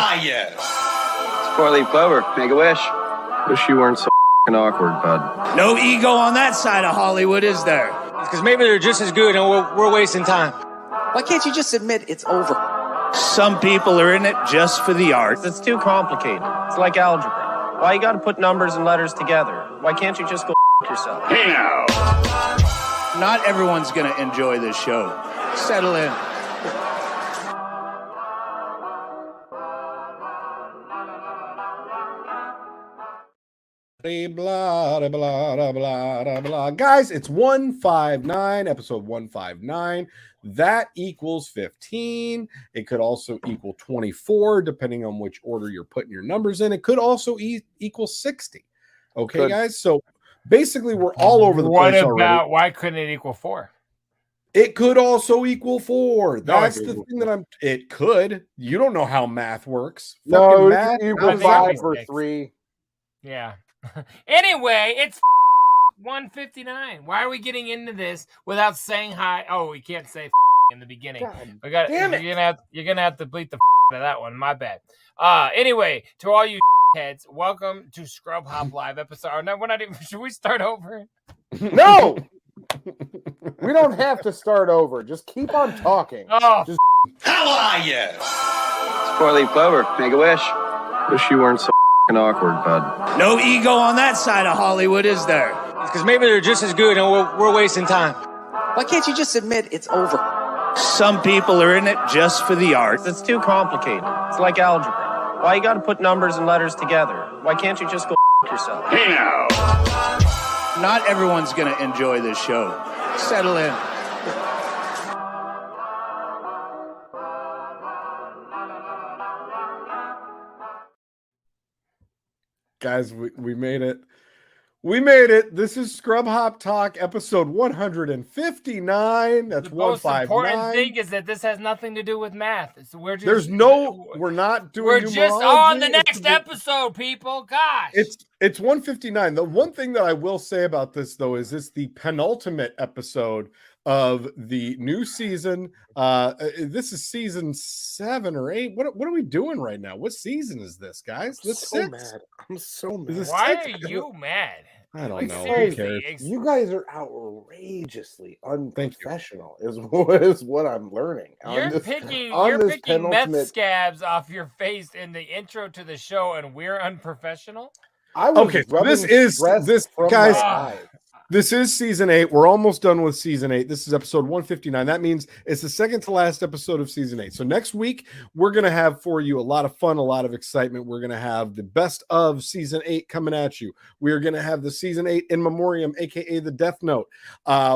I, yes. It's four-leaf clover. Make a wish. Wish you weren't so f***ing awkward, bud. No ego on that side of Hollywood, is there? Because maybe they're just as good and we're wasting time. Why can't you just admit it's over? Some people are in it just for the art. It's too complicated. It's like algebra. Why you gotta put numbers and letters together? Why can't you just go f*** yourself? Hey now. Not everyone's gonna enjoy this show. Settle in. Blah, blah, blah, blah, blah, blah. Guys, it's 159, episode 159. That equals 15. It could also equal 24, depending on which order you're putting your numbers in. It could also equal 60. Okay, good. Guys? So basically, we're all over the place already. Why couldn't it equal 4? It could also equal 4. That's the thing that it could. You don't know how math works. No, math equal 5 or 3. Yeah. Anyway, it's 159. Why are we getting into this without saying hi? Oh, we can't say in the beginning. We got. You're gonna have to bleep the out of that one. My bad. Anyway, to all you heads, welcome to Scrub Hop Live episode. Oh, no, we're not even. Should we start over? No, we don't have to start over. Just keep on talking. Oh, How are you? It's four-leaf clover. Make a wish. Wish you weren't so f***ing awkward, bud. No ego on that side of Hollywood, is there? Because maybe they're just as good and we're wasting time. Why can't you just admit it's over? Some people are in it just for the art. It's too complicated. It's like algebra. Why you gotta put numbers and letters together? Why can't you just go f*** yourself? Hey now. Not everyone's gonna enjoy this show. Settle in. Guys, we made it. We made it. This is Scrub Hop Talk, episode 159. That's 159. The most important thing is that this has nothing to do with math. We're not doing. We're just on the next episode, people. Gosh, it's 159. The one thing that I will say about this, though, is this the penultimate episode of the new season. This is season 7 or 8. What are we doing right now? What season is this, guys? I'm so mad. Why are you mad? I don't know. Who cares? You guys are outrageously unprofessional. Is what I'm learning. You're picking meth scabs off your face in the intro to the show, and we're unprofessional. This is season 8. We're almost done with season 8. This is episode 159. That means it's the second to last episode of season 8. So next week, we're going to have for you a lot of fun, a lot of excitement. We're going to have the best of season 8 coming at you. We are going to have the season 8 in memoriam, aka the Death Note.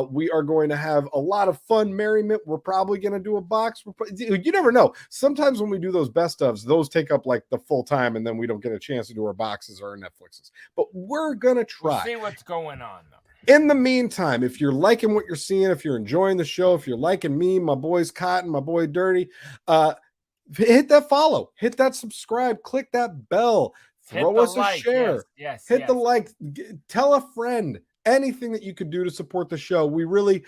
We are going to have a lot of fun merriment. We're probably going to do a box. You never know. Sometimes when we do those best ofs, those take up like the full time, and then we don't get a chance to do our boxes or our Netflixes. But we're going to try. We'll see what's going on, though. In the meantime, if you're liking what you're seeing, if you're enjoying the show, if you're liking me, my boys Cotton, my boy Dirty, hit that follow, hit that subscribe, click that bell, throw us a share, hit the like, tell a friend. Anything that you could do to support the show. We really,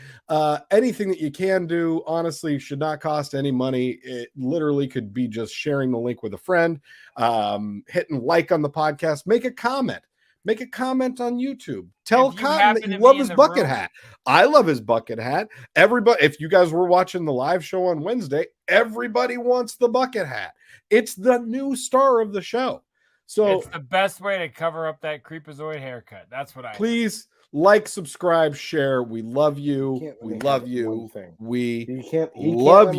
anything that you can do, honestly, should not cost any money. It literally could be just sharing the link with a friend, hitting like on the podcast, make a comment. Make a comment on YouTube. Tell Cotton that you love his bucket hat. I love his bucket hat. Everybody, if you guys were watching the live show on Wednesday, everybody wants the bucket hat. It's the new star of the show. So it's the best way to cover up that creepazoid haircut. That's what I please like, subscribe, share. We love you. We love you. He can't let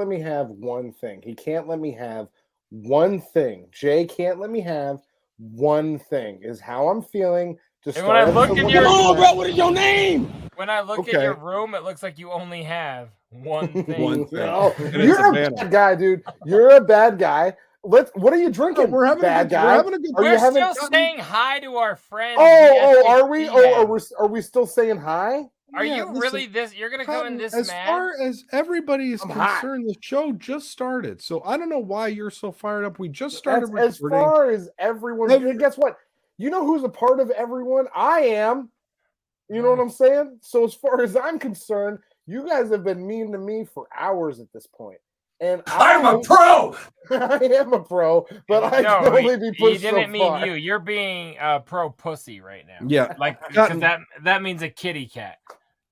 me have one thing. He can't let me have one thing. Jay can't let me have one thing. Is how I'm feeling. Just when I look at your bro, what is your name? When I look at your room, it looks like you only have one thing. One thing. Oh, you're a bad guy, dude. You're a bad guy. What are you drinking? We're having bad guy. We're having a good. We're still saying hi to our friends. Are we? Are we still saying hi? Are you really this? You're gonna come in this as mad? Far as everybody is concerned, the show just started. So I don't know why you're so fired up. We just started. As far as everyone, guess what? You know who's a part of everyone? I am. You know what I'm saying? So as far as I'm concerned, you guys have been mean to me for hours at this point. And I'm a pro. I am a pro, but I can only be pushed He didn't so mean far. you. You're being pro pussy right now. Yeah. Like, because that means a kitty cat.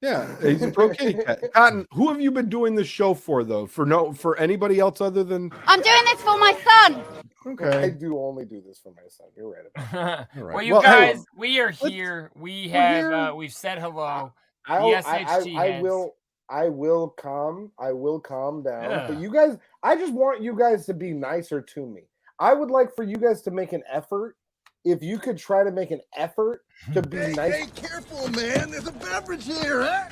Yeah, he's a pro kitty cat. Cotton, who have you been doing the show for, though? For anybody else other than... I'm doing this for my son. Okay. I do only do this for my son. You're right about that. Right. Well, you guys, hey, we are here. We've said hello. I will calm down. Yeah. But you guys, I just want you guys to be nicer to me. I would like for you guys to make an effort. If you could try to make an effort to be nice. Hey, careful, man. There's a beverage here, huh?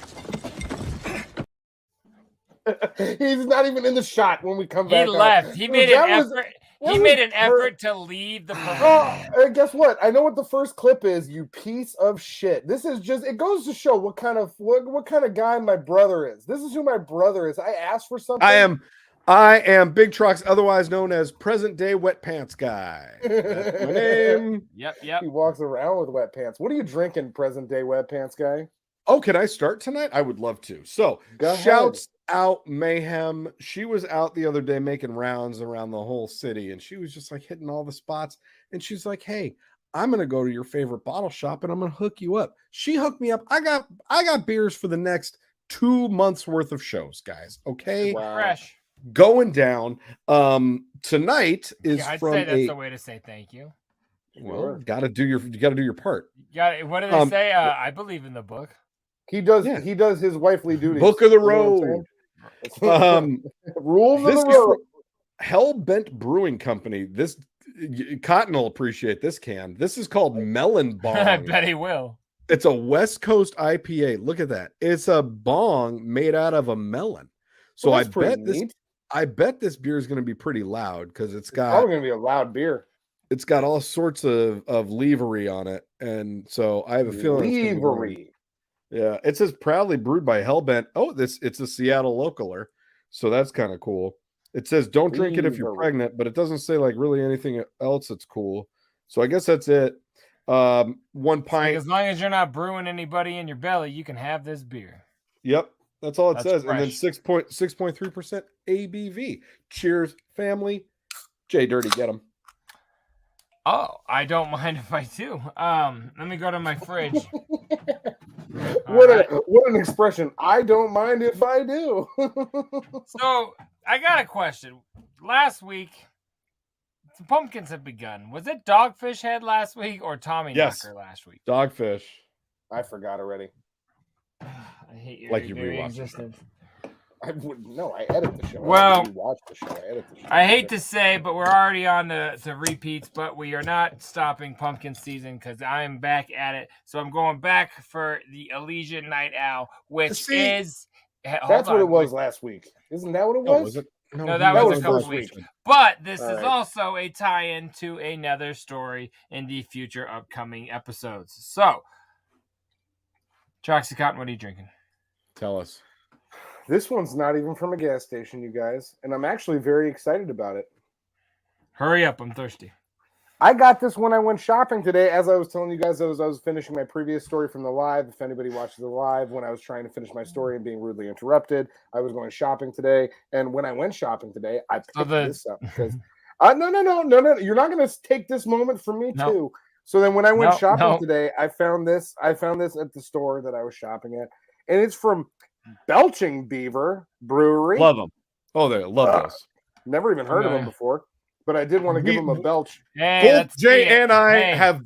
He's not even in the shot when we come back. He left. He made an effort. He made an effort to leave the program. Guess what? I know what the first clip is, you piece of shit. This is just, it goes to show what kind of guy my brother is. This is who my brother is. I asked for something. I am Big Trox, otherwise known as present day wet pants guy. That's my name. Yep. He walks around with wet pants. What are you drinking, present day wet pants guy? Oh, can I start tonight? I would love to. So, shouts out Mayhem. She was out the other day making rounds around the whole city, and she was just like hitting all the spots. And she's like, "Hey, I'm gonna go to your favorite bottle shop, and I'm gonna hook you up." She hooked me up. I got beers for the next 2 months worth of shows, guys. Okay, wow. Fresh. Going down. Tonight is I'd from say that's the way to say thank you. Well, you gotta do your part. What do they say? I believe in the book. He does. Yeah. He does his wifely duties. Book of the road. Rules of the road. Hellbent Brewing Company. This Cotton will appreciate this can. This is called Melon Bong. I bet he will. It's a West Coast IPA. Look at that. It's a bong made out of a melon. So I bet this beer is going to be pretty loud because it's probably going to be a loud beer. It's got all sorts of levery on it, and so I have a feeling levery. Yeah, it says proudly brewed by Hellbent. Oh, it's a Seattle localer, so that's kind of cool. It says don't drink it if you're pregnant, but it doesn't say like really anything else that's cool. So I guess that's it. 1 pint. As long as you're not brewing anybody in your belly, you can have this beer. Yep, that's all it says. Fresh. And then 6.3% ABV. Cheers, family. JDirty, get them. Oh, I don't mind if I do. Let me go to my fridge. What an expression. I don't mind if I do. So I got a question. Last week, the pumpkins have begun. Was it Dogfish Head last week or Tommy Knocker last week? Dogfish. I forgot already. I hate your like you very rewatched existence. I wouldn't know. I edit the show. Well, I watch the show. I edit the show. I hate to say, but we're already on to repeats, but we are not stopping pumpkin season because I'm back at it. So I'm going back for the Elysian Night Owl, which is... That's what it was last week. Isn't that what it was? Oh, was it? No, that was a couple weeks. But this is also a tie-in to another story in the future upcoming episodes. So, Troxy Cotton, what are you drinking? Tell us. This one's not even from a gas station, you guys, and I'm actually very excited about it. Hurry up, I'm thirsty. I got this when I went shopping today. As I was telling you guys, I was finishing my previous story from the live. If anybody watches the live, when I was trying to finish my story and being rudely interrupted, I was going shopping today. And when I went shopping today, I picked this up because no. You're not going to take this moment from me too. So then when I went shopping today, I found this at the store that I was shopping at, and it's from Belching Beaver Brewery. Love them. Oh, they love those. Never even heard of them before, but I did want to give them a belch. Hey, both Jay and I have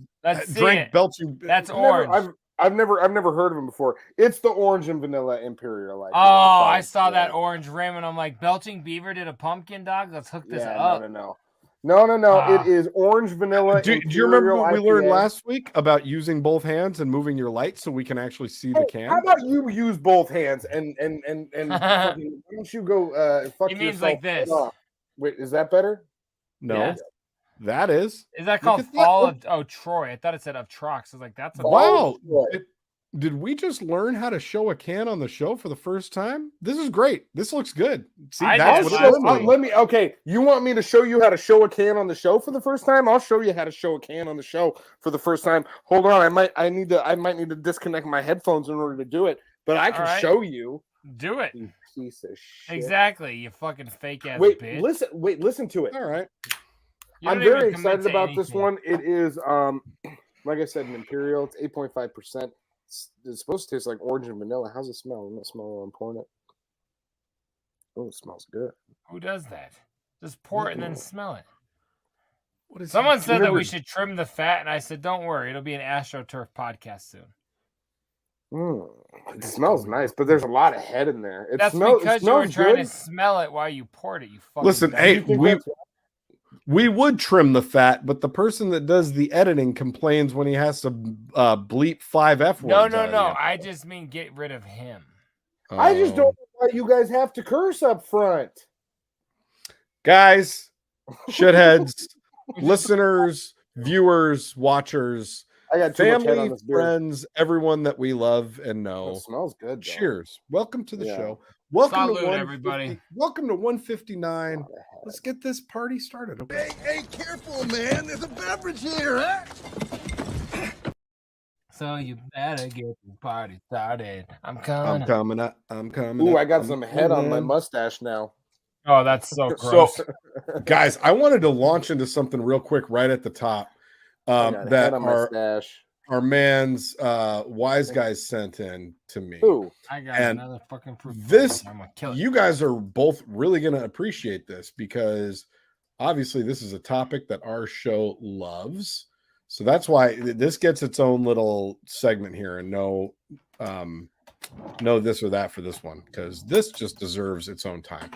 drank Belching. That's orange. I've never heard of them before. It's the orange and vanilla Imperial. Oh, I saw that orange rim, and I'm like, Belching Beaver did a pumpkin dog. Let's hook this up. No. It is orange vanilla. Do you remember what we learned last week about using both hands and moving your light so we can actually see the can? How about you use both hands and why don't you go fuck he yourself? means like this. Wait, is that better? No. Yeah. That is. Is that called Fall of Troy? I thought it said of Trox. I was like, that's a wow. Did we just learn how to show a can on the show for the first time? This is great. This looks good. See, that's what let me. Okay, you want me to show you how to show a can on the show for the first time? I'll show you how to show a can on the show for the first time. Hold on, I might need to disconnect my headphones in order to do it, but I can show you. Do it. piece of shit. Exactly, you fucking fake ass Wait, bitch. listen to it. All right. I'm very excited about this one. It is, like I said, an Imperial. It's 8.5%. It's supposed to taste like orange and vanilla. How's it smell? I'm not smelling while I'm pouring it. Oh, it smells good. Who does that? Just pour it and then smell it. What is Someone said that we should trim the fat, and I said, don't worry, it'll be an AstroTurf podcast soon. It smells nice, but there's a lot of head in there. That's because you were trying to smell it while you poured it. You fucking listen. Hey, we would trim the fat, but the person that does the editing complains when he has to bleep 5 F words. No. I just mean get rid of him. I just don't know why you guys have to curse up front. Guys, shitheads, listeners, viewers, watchers, I got family, friends, everyone that we love and know. It smells good. Though. Cheers. Welcome to the show. Welcome to everybody. Welcome to 159. Let's get this party started. Okay. Hey, careful, man. There's a beverage here, huh? So you better get the party started. I'm coming. I'm coming. Ooh, I got some head on my mustache now. Oh, that's so gross. So, guys, I wanted to launch into something real quick right at the top. That our man's wise guys sent in to me. Ooh. I got another fucking proof. This, I'm gonna kill it. You guys are both really going to appreciate this because obviously this is a topic that our show loves. So that's why this gets its own little segment here, and no this or that for this one, because this just deserves its own time.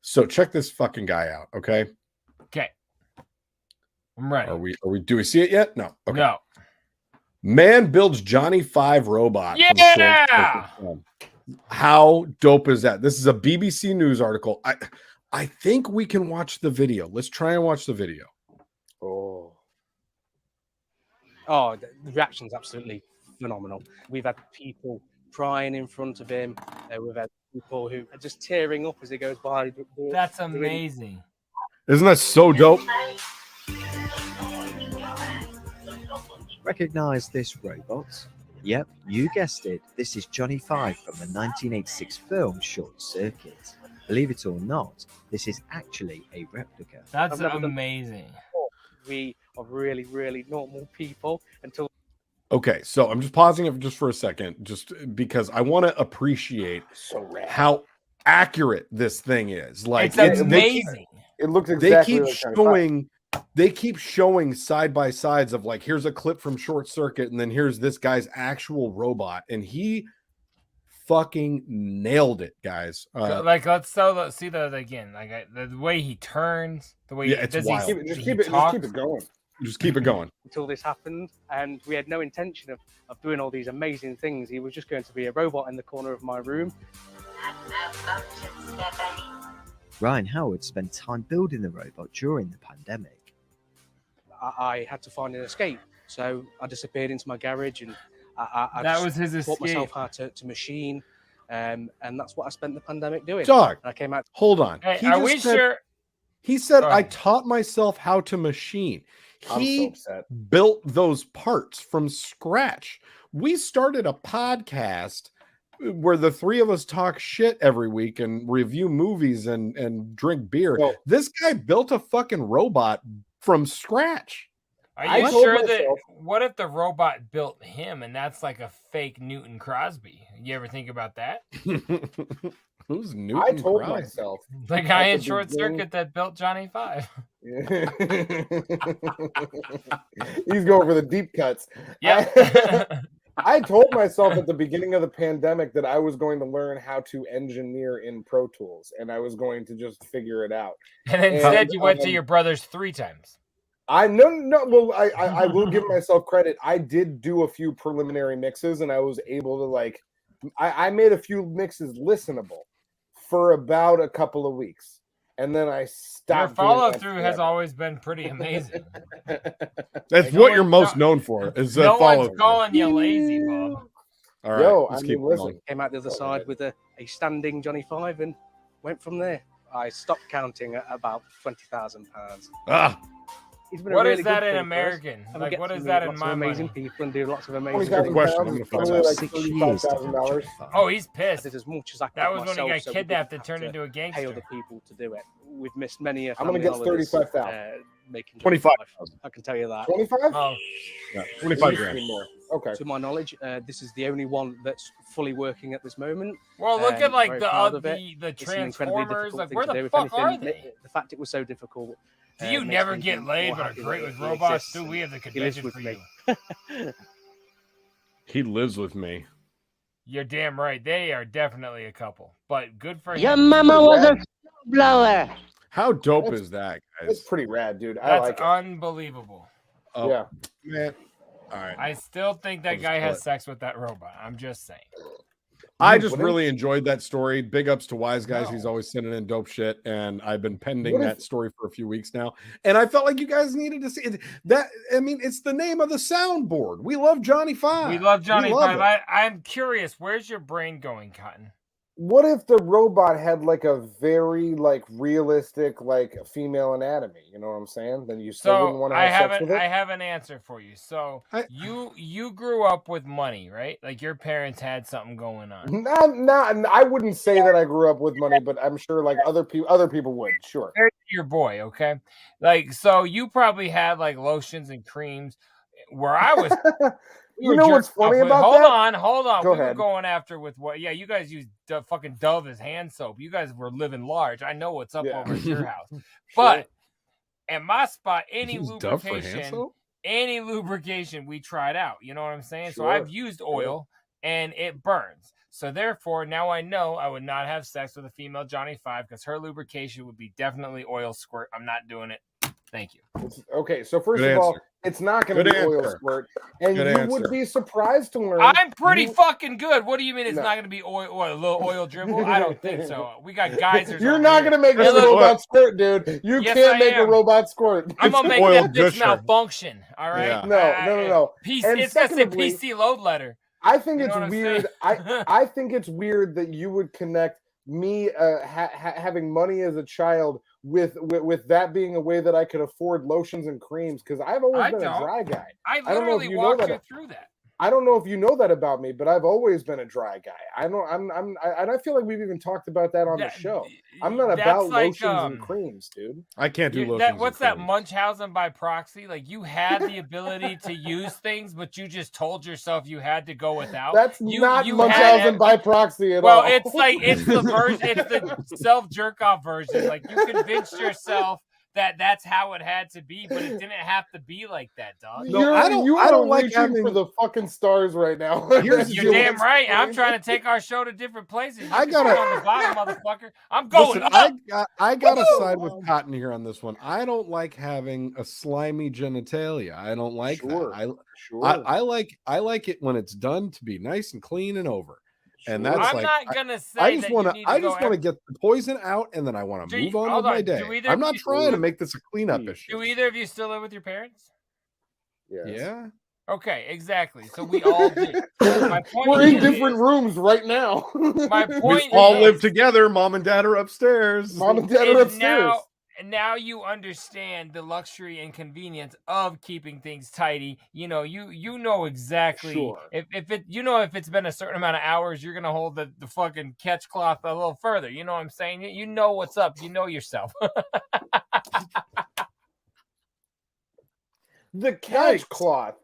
So check this fucking guy out, okay? Okay. I'm ready. Do we see it yet? No. Okay. No. Man builds Johnny 5 robot. Yeah. How dope is that? This is a BBC News article. I think we can watch the video. Let's try and watch the video. Oh, the reaction's absolutely phenomenal. We've had people crying in front of him. We've had people who are just tearing up as he goes by. That's amazing. Isn't that so dope? Recognize this, robots? Yep, you guessed it. This is Johnny 5 from the 1986 film Short Circuit. Believe it or not, this is actually a replica. That's amazing. We are really, really normal people until. Okay, so I'm just pausing it just for a second, just because I want to appreciate how accurate this thing is. Like it's amazing. It looks exactly. They keep showing side by sides of like, here's a clip from Short Circuit, and then here's this guy's actual robot, and he fucking nailed it, guys. Like let's see that again. Like the way he turns, the way it's wild. Just keep it going. Just keep it going. Until this happened, and we had no intention of doing all these amazing things. He was just going to be a robot in the corner of my room. Ryan Howard spent time building the robot during the pandemic. I had to find an escape, so I disappeared into my garage, and I that was his taught escape. myself how to machine, and that's what I spent the pandemic doing. Dog, and I came out. Hold on. Hey, are we sure? He said, "I taught myself how to machine." He built those parts from scratch. We started a podcast where the three of us talk shit every week and review movies and drink beer. Well, this guy built a fucking robot from scratch. Are you sure that? What if the robot built him and that's like a fake Newton Crosby? You ever think about that? Who's Newton? I told Crosby? myself the guy in Short Circuit that built Johnny 5. He's going for the deep cuts. Yeah. I told myself at the beginning of the pandemic that I was going to learn how to engineer in Pro Tools, and I was going to just figure it out. And instead, you went to your brother's 3 times. Well, I will give myself credit. I did do a few preliminary mixes, and I was able to I made a few mixes listenable for about a couple of weeks, and then I stopped. Your follow-through has always been pretty amazing. That's what you're most known for. Is that no follow? One's calling you lazy, Bob. All right, yo, listen. Came out the other side with a standing Johnny 5 and went from there. I stopped counting at about £20,000. He's been What a is really that good in thing for us, American? and we Like, get what to is meet that in lots my of amazing money? people and do lots of amazing Good things. question. I'm gonna find out. like 6 years to $35,000. Johnny Oh, 5. he's I pissed. did as much as I could That was when he myself, got so we kidnapped didn't and turned have to into a pay gangster. other people to do it. We've missed many a I'm gonna family guess holidays, 35,000. making 25,000. I can tell you that. 25? Oh, Yeah, It 25 used to grand. be more. Okay. To my knowledge, this is the only one that's fully working at this moment. well, look at like Very the proud of it. the It's an incredibly Transformers. difficult Like, thing where to the do. If fuck are anything, they? The fact it was so difficult. Do you makes never me get more laid but are happy great that with it robots? exists, Dude, we have the and he lives convention with for me. you. He lives with me. You're damn right. They are definitely a couple, but good for Your him. mama was a blower. How dope is that, It's guys? pretty rad, dude. I That's like it. unbelievable. Oh, Yeah. man. All right. I still think that I'll guy just has put- sex with that robot. I'm just saying. I just wouldn't? really enjoyed that story. Big ups to Wise Guys. No. He's always sending in dope shit, and I've been pending What if- that story for a few weeks now. And I felt like you guys needed to see it. That. I mean, it's the name of the soundboard. We love Johnny Five. We love Johnny love Five. it. I'm curious. Where's your brain going, Cotton? What if the robot had like a very like realistic like female anatomy? You know what I'm saying? Then you still wouldn't So want to I have sex with it. have an answer for you. So I- you grew up with money, right? Like your parents had something going on. Not, I wouldn't say that I grew up with money, but I'm sure like other people would. Sure. Compared to your boy, okay? Like, so you probably had like lotions and creams. Where I was, we You were know what's jerking off funny with- about hold that? Hold on. Go We were ahead. going after with what? Yeah, you guys used fucking Dove as hand soap. You guys were living large. I know what's up Yeah. over at your house, but at my spot, any Use Dove for hand lubrication, soap? any lubrication we tried out. You know what I'm saying? So Sure. I've used oil and it burns. So therefore, now I know I would not have sex with a female Johnny Five because her lubrication would be definitely oil squirt. I'm not doing it. Thank you. Okay, so first Good of all, answer. it's not going to Good be oil answer. squirt, and Good you answer. would be surprised to learn. I'm pretty you- fucking good. What do you mean it's No. not going to be oil, a little oil dribble? I don't think so. We got geysers. You're over not here. going to make Hey, a look, robot squirt, dude. You Yes, can't I make a am. robot squirt. I'm gonna It's make oil that bitch gusher. malfunction. All right. Yeah. No. PC, And it's got to say secondly- PC load letter. I think You know it's what I'm weird. saying? I think it's weird that you would connect me having money as a child with that being a way that I could afford lotions and creams, because I've always I been don't. a dry guy. I don't know if literally you know walked that. you through that. I don't know if you know that about me, but I've always been a dry guy. And I feel like we've even talked about that on the show. I'm not That's about like, lotions and creams, dude. I can't do lotions. and What's that creams. Munchausen by proxy? Like you had the ability to use things, but you just told yourself you had to go without. That's you, not you Munchausen had- by proxy at Well, all. it's like it's the version, it's the self jerk off version. Like you convinced yourself that that's how it had to be, but it didn't have to be like that, dog. No, I don't like reaching having- for the fucking stars right now. Here's the You're deal. damn right. I'm trying to take our show to different places. You I can gotta- sit on the bottom, motherfucker. I'm going Listen, up. I gotta Woo! side with Cotton here on this one. I don't like having a slimy genitalia. I don't like Sure, that. sure. I like it when it's done to be nice and clean and over. And that's I'm like not gonna say I just that want you to. need to I go just want to get the poison out, and then I want to Do move you- on hold with my on, day. do either I'm of not you- trying to make this a cleanup issue. Do either of you still live with your parents? Yes. Yeah. Okay, exactly. So we all do. My point We're in is- different rooms right now. My We point all is, live together. Mom and dad are upstairs. Mom and dad are is upstairs. now you understand the luxury and convenience of keeping things tidy. You know, you know exactly Sure. if it's been a certain amount of hours, you're gonna hold the fucking catch cloth a little further. You know what I'm saying? You know what's up. You know yourself. The catch Yikes. cloth.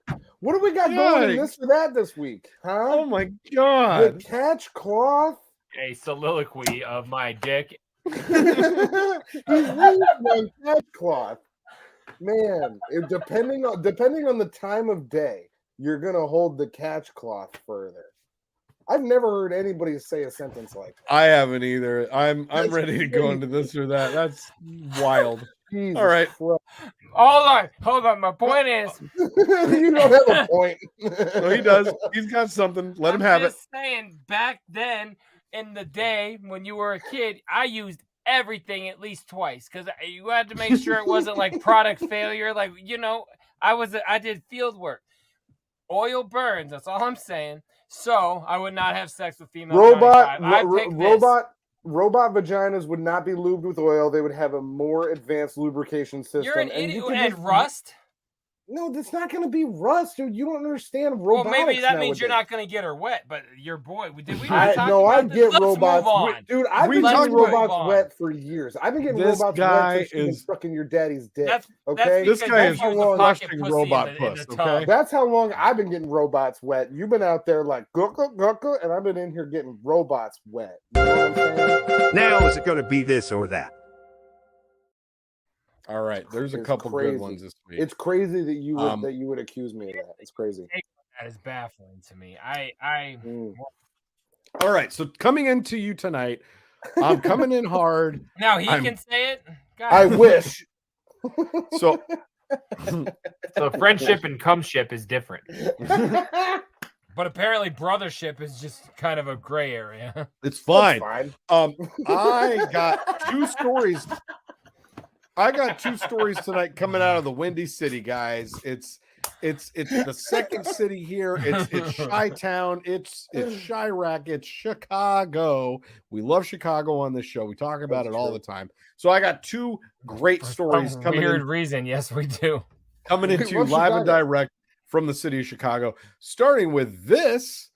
What do we got going in Yikes. this or that this week? Huh? Oh my The god. catch cloth? A soliloquy of my dick. He's reading on catch cloth. Man, depending on the time of day, you're gonna hold the catch cloth further. I've never heard anybody say a sentence like that. I haven't either. I'm ready to go into this or that. That's wild. Jesus All right. Christ. Hold on. My point is, You don't have a point. No, he does. He's got something. Let him have it. just saying, back then in the day when you were a kid, I used everything at least twice because you had to make sure it wasn't like product failure. Like, you know, I did field work. Oil burns. That's all I'm saying. So I would not have sex with female. Robot, I picked this. robot, robot vaginas would not be lubed with oil. They would have a more advanced lubrication system. You're an idiot. And rust? No, that's not going to be rust, dude. You don't understand Well, robotics. maybe that nowadays. means you're not going to get her wet, but your boy, did we I talk about this? get Let's robots. move on. Dude, I've been getting robots wet for years. I've been getting This robots guy wet since is sucking your daddy's dick. That's this guy is how long crushing robot puss. Okay, that's how long I've been getting robots wet. You've been out there like guckle, and I've been in here getting robots wet. You know what I'm saying? Now is it going to be this or that? all right. There's a It's couple crazy. good ones this week. It's crazy that you would accuse me of that. It's crazy. That is baffling to me. All right. So coming into you tonight, I'm coming in hard. Now he can say it. God. I wish. So So friendship and cumship is different. But apparently brothership is just kind of a gray area. it's fine. Fine. I got two stories. I got two stories tonight coming out of the Windy City, guys. It's the second city here. It's Chi-Town. It's Chirac. It's Chicago. We love Chicago on this show. We talk about it all the time. So I got two great stories coming Weird in. reason. Yes, we do. Coming into love live and Chicago. direct from the city of Chicago. Starting with this.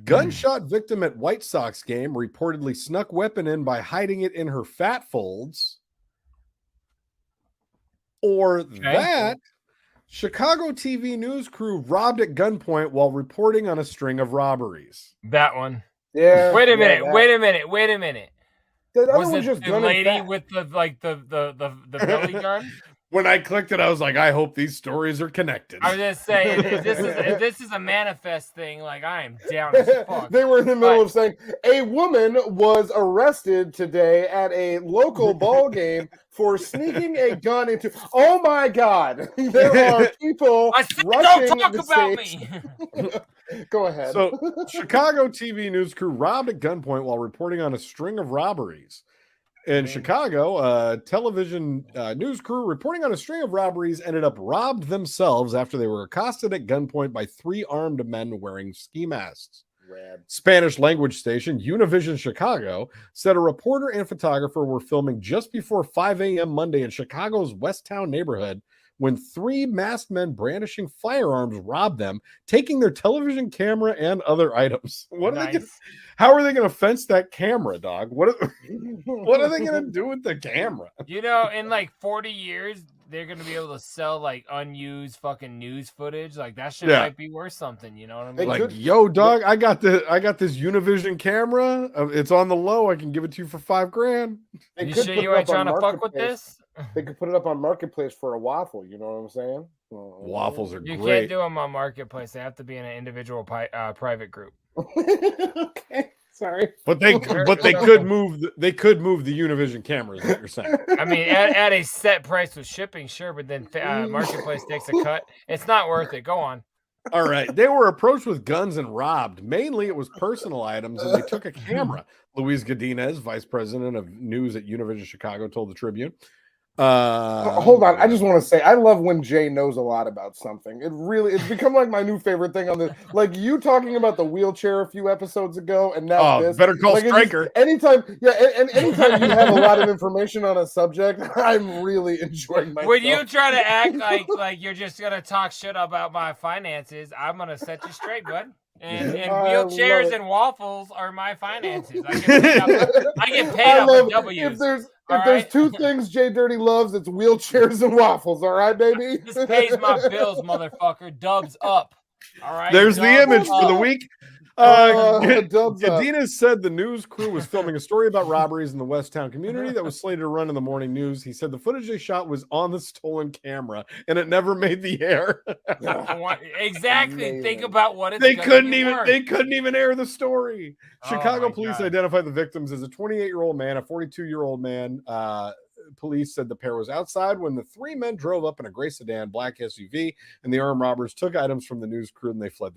Gunshot victim at White Sox game reportedly snuck weapon in by hiding it in her fat folds. Or that Chicago TV news crew robbed at gunpoint while reporting on a string of robberies. That one. Yeah. Wait a minute. that- Wait a minute. Wait a minute. The other Was one's it just the gun and lady fat. with the belly gun? When I clicked it, I was like, I hope these stories are connected. I was just saying, if this is a manifest thing, like I am down as fuck. They were in the middle of saying a woman was arrested today at a local ball game for sneaking a gun into. Oh my God! There are people I said, rushing don't talk the about stage. me. Go ahead. So, Chicago TV news crew robbed at gunpoint while reporting on a string of robberies. In Chicago, television news crew reporting on a string of robberies ended up robbed themselves after they were accosted at gunpoint by three armed men wearing ski masks. Rad. Spanish language station Univision Chicago said a reporter and photographer were filming just before 5 a.m. Monday in Chicago's Westtown neighborhood when three masked men brandishing firearms robbed them, taking their television camera and other items. How are they going to fence that camera, dog? What are they going to do with the camera? You know, in like 40 years, they're gonna be able to sell like unused fucking news footage. Like that shit might be worth something. You know what I mean? Like, yo, dog, I got this Univision camera. It's on the low. I can give it to you for $5,000. You sure you ain't trying to fuck with this? They could put it up on Marketplace for a waffle. You know what I'm saying? Waffles are You great. can't do them on Marketplace. They have to be in an individual private group. Okay, sorry, but they could move the Univision cameras. What you're saying? I mean, at a set price with shipping, sure, but then Marketplace takes a cut. It's not worth it. Go on. All right. They were approached with guns and robbed. Mainly, it was personal items, and they took a camera. Luis Godinez, vice president of news at Univision Chicago, told the Tribune. Hold on, I just want to say I love when Jay knows a lot about something. It's become like my new favorite thing on this. Like you talking about the wheelchair a few episodes ago, and now this. Better Call like, Stryker. Anytime you have a lot of information on a subject, I'm really enjoying myself. When you try to act like you're just gonna talk shit about my finances, I'm gonna set you straight, bud. And wheelchairs and waffles are my finances. I get paid off of W's. If there's two things JDirty loves, it's wheelchairs and waffles. All right, baby. This pays my bills, motherfucker. Dubs up. All right. There's the image for the week. Godinez said the news crew was filming a story about robberies in the Westtown community that was slated to run in the morning news. He said the footage they shot was on the stolen camera and it never made the air. Exactly. Amazing. Think about what it's They couldn't even air the story. Oh Chicago my police God. identified the victims as a 28-year-old man, a 42-year-old man. Police said the pair was outside when the three men drove up in a gray sedan, black SUV, and the armed robbers took items from the news crew and they fled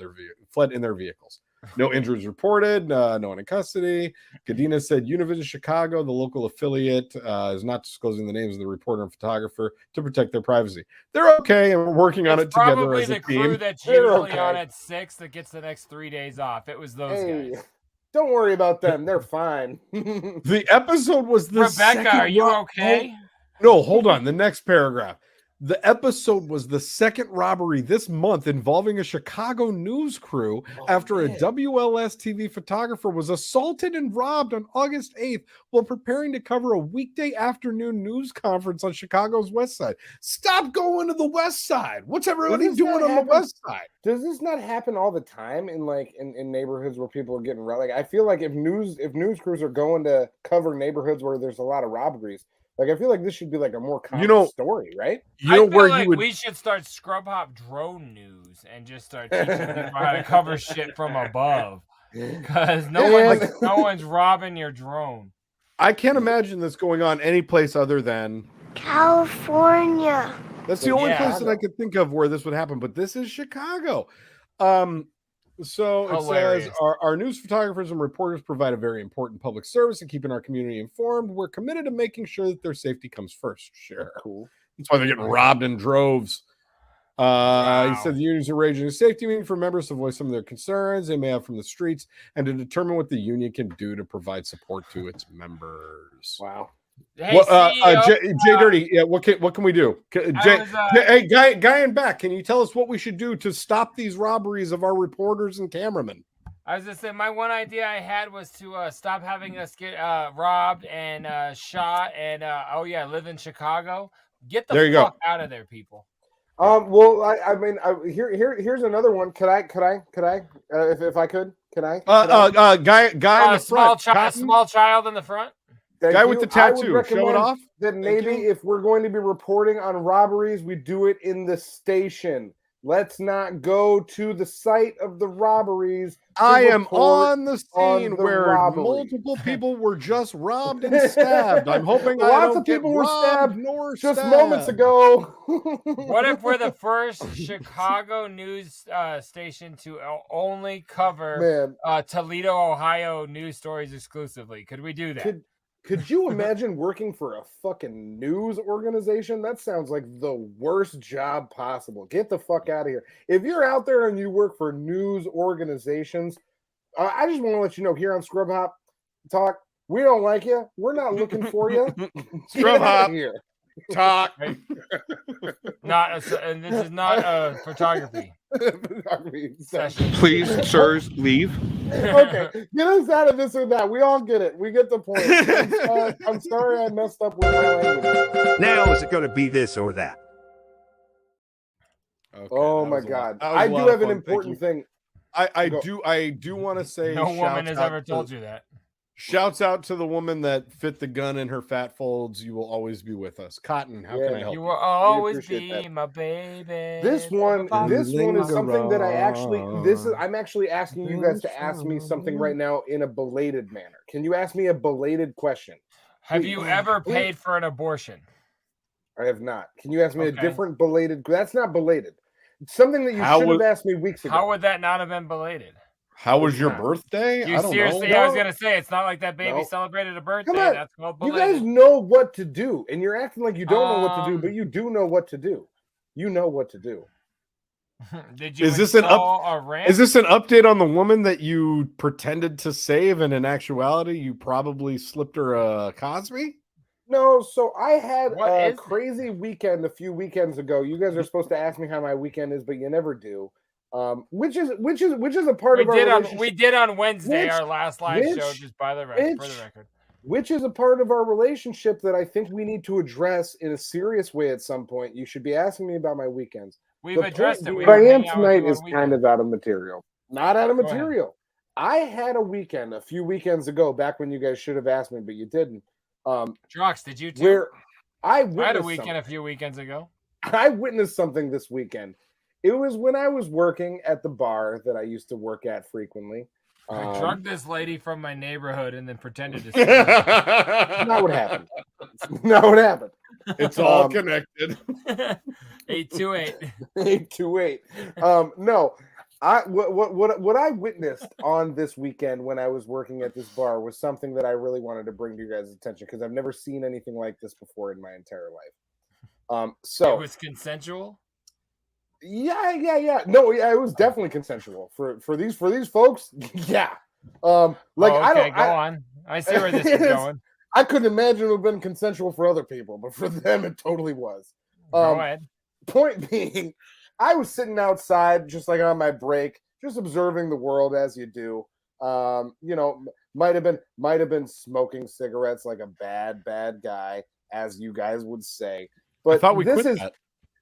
in their vehicles. No injuries reported, no one in custody. Godinez said Univision Chicago, the local affiliate, is not disclosing the names of the reporter and photographer to protect their privacy. They're okay, and we're working on it together Probably as a the crew team. that's They're usually okay. on at 6 that gets the next 3 days off. It was those guys. Don't worry about them. They're fine. The episode was the Rebecca, second are you okay? No, hold on. The next paragraph. The episode was the second robbery this month involving a Chicago news crew after a WLS TV photographer was assaulted and robbed on August 8th while preparing to cover a weekday afternoon news conference on Chicago's West Side. Stop going to the West Side. What's everybody doing on the West Side? Does this not happen all the time in neighborhoods where people are getting robbed? Like, I feel like if news crews are going to cover neighborhoods where there's a lot of robberies, like, I feel like this should be like a more common story, right? We should start Scrub Hop drone news and just start teaching people how to cover shit from above. Because no one's robbing your drone. I can't imagine this going on any place other than California. That's the only place that I could think of where this would happen, but this is Chicago. So it says our news photographers and reporters provide a very important public service in keeping our community informed. We're committed to making sure that their safety comes first. Sure. Cool. That's why they're getting robbed in droves. He said the unions are arranging a safety meeting for members to voice some of their concerns they may have from the streets and to determine what the union can do to provide support to its members. Wow. Hey, JDirty, yeah, what can we do? Hey, guy in back, can you tell us what we should do to stop these robberies of our reporters and cameramen? I was gonna say my one idea I had was to stop having us get robbed and shot and live in Chicago. Get the fuck out of there, people. Well, I mean, here's another one. Could I? If I could, can I? Guy in the front. Small child in the front. Guy with the tattoo, show it off. That maybe if we're going to be reporting on robberies, we do it in the station. Let's not go to the site of the robberies. I am on the scene where multiple people were just robbed and stabbed. I'm hoping lots of people were stabbed just moments ago. What if we're the first Chicago news station to only cover Toledo, Ohio news stories exclusively? Could we do that? Could you imagine working for a fucking news organization? That sounds like the worst job possible. Get the fuck out of here. If you're out there and you work for news organizations, I just want to let you know here on Scrub Hop Talk, we don't like you. We're not looking for you. Scrub Hop here. Talk. And this is not a photography session. Please, sirs, leave. Okay, get us out of this or that. We all get it. We get the point. I'm sorry I messed up with my language. Now is it going to be this or that? Okay, oh my God! I do have an important thing. I do want to say no woman has ever told you that. Shouts out to the woman that fit the gun in her fat folds. You will always be with us. Cotton, how can I help you? You will always be my baby. This one is something that I'm actually asking you guys to ask me something right now in a belated manner. Can you ask me a belated question? Have you ever paid for an abortion? I have not. Can you ask me a different belated? That's not belated. It's something that you should have asked me weeks ago. How would that not have been belated? How was your birthday? I don't know. I was gonna say it's not like that baby celebrated a birthday. Come on. That's called you belated. guys know what to do, and you're acting like you don't know what to do, but you do know what to do. You know what to do. Did you Is this an update on the woman that you pretended to save, and in actuality, you probably slipped her a Cosby? No, so I had a crazy weekend a few weekends ago. You guys are supposed to ask me how my weekend is, but you never do. Which is a part of our relationship. We did on Wednesday our last live show, just for the record. Which is a part of our relationship that I think we need to address in a serious way at some point. You should be asking me about my weekends. We've addressed it. What I am tonight is kind of out of material. Not out of material. I had a weekend a few weekends ago, back when you guys should have asked me, but you didn't. Trox, did you too? Where I had a weekend a few weekends ago. I witnessed something this weekend. It was when I was working at the bar that I used to work at frequently. I drugged this lady from my neighborhood and then pretended to. Not what happened. Not what happened. It's all connected. 828. 828. No, what I witnessed on this weekend when I was working at this bar was something that I really wanted to bring to you guys' attention because I've never seen anything like this before in my entire life. So it was consensual. Yeah. No, yeah, it was definitely consensual for these folks. Yeah, I don't. Go on. I see where this is going. I couldn't imagine it would have been consensual for other people, but for them, it totally was. Go ahead. Point being, I was sitting outside, just like on my break, just observing the world as you do. Might have been smoking cigarettes like a bad guy, as you guys would say. But I thought we quit that.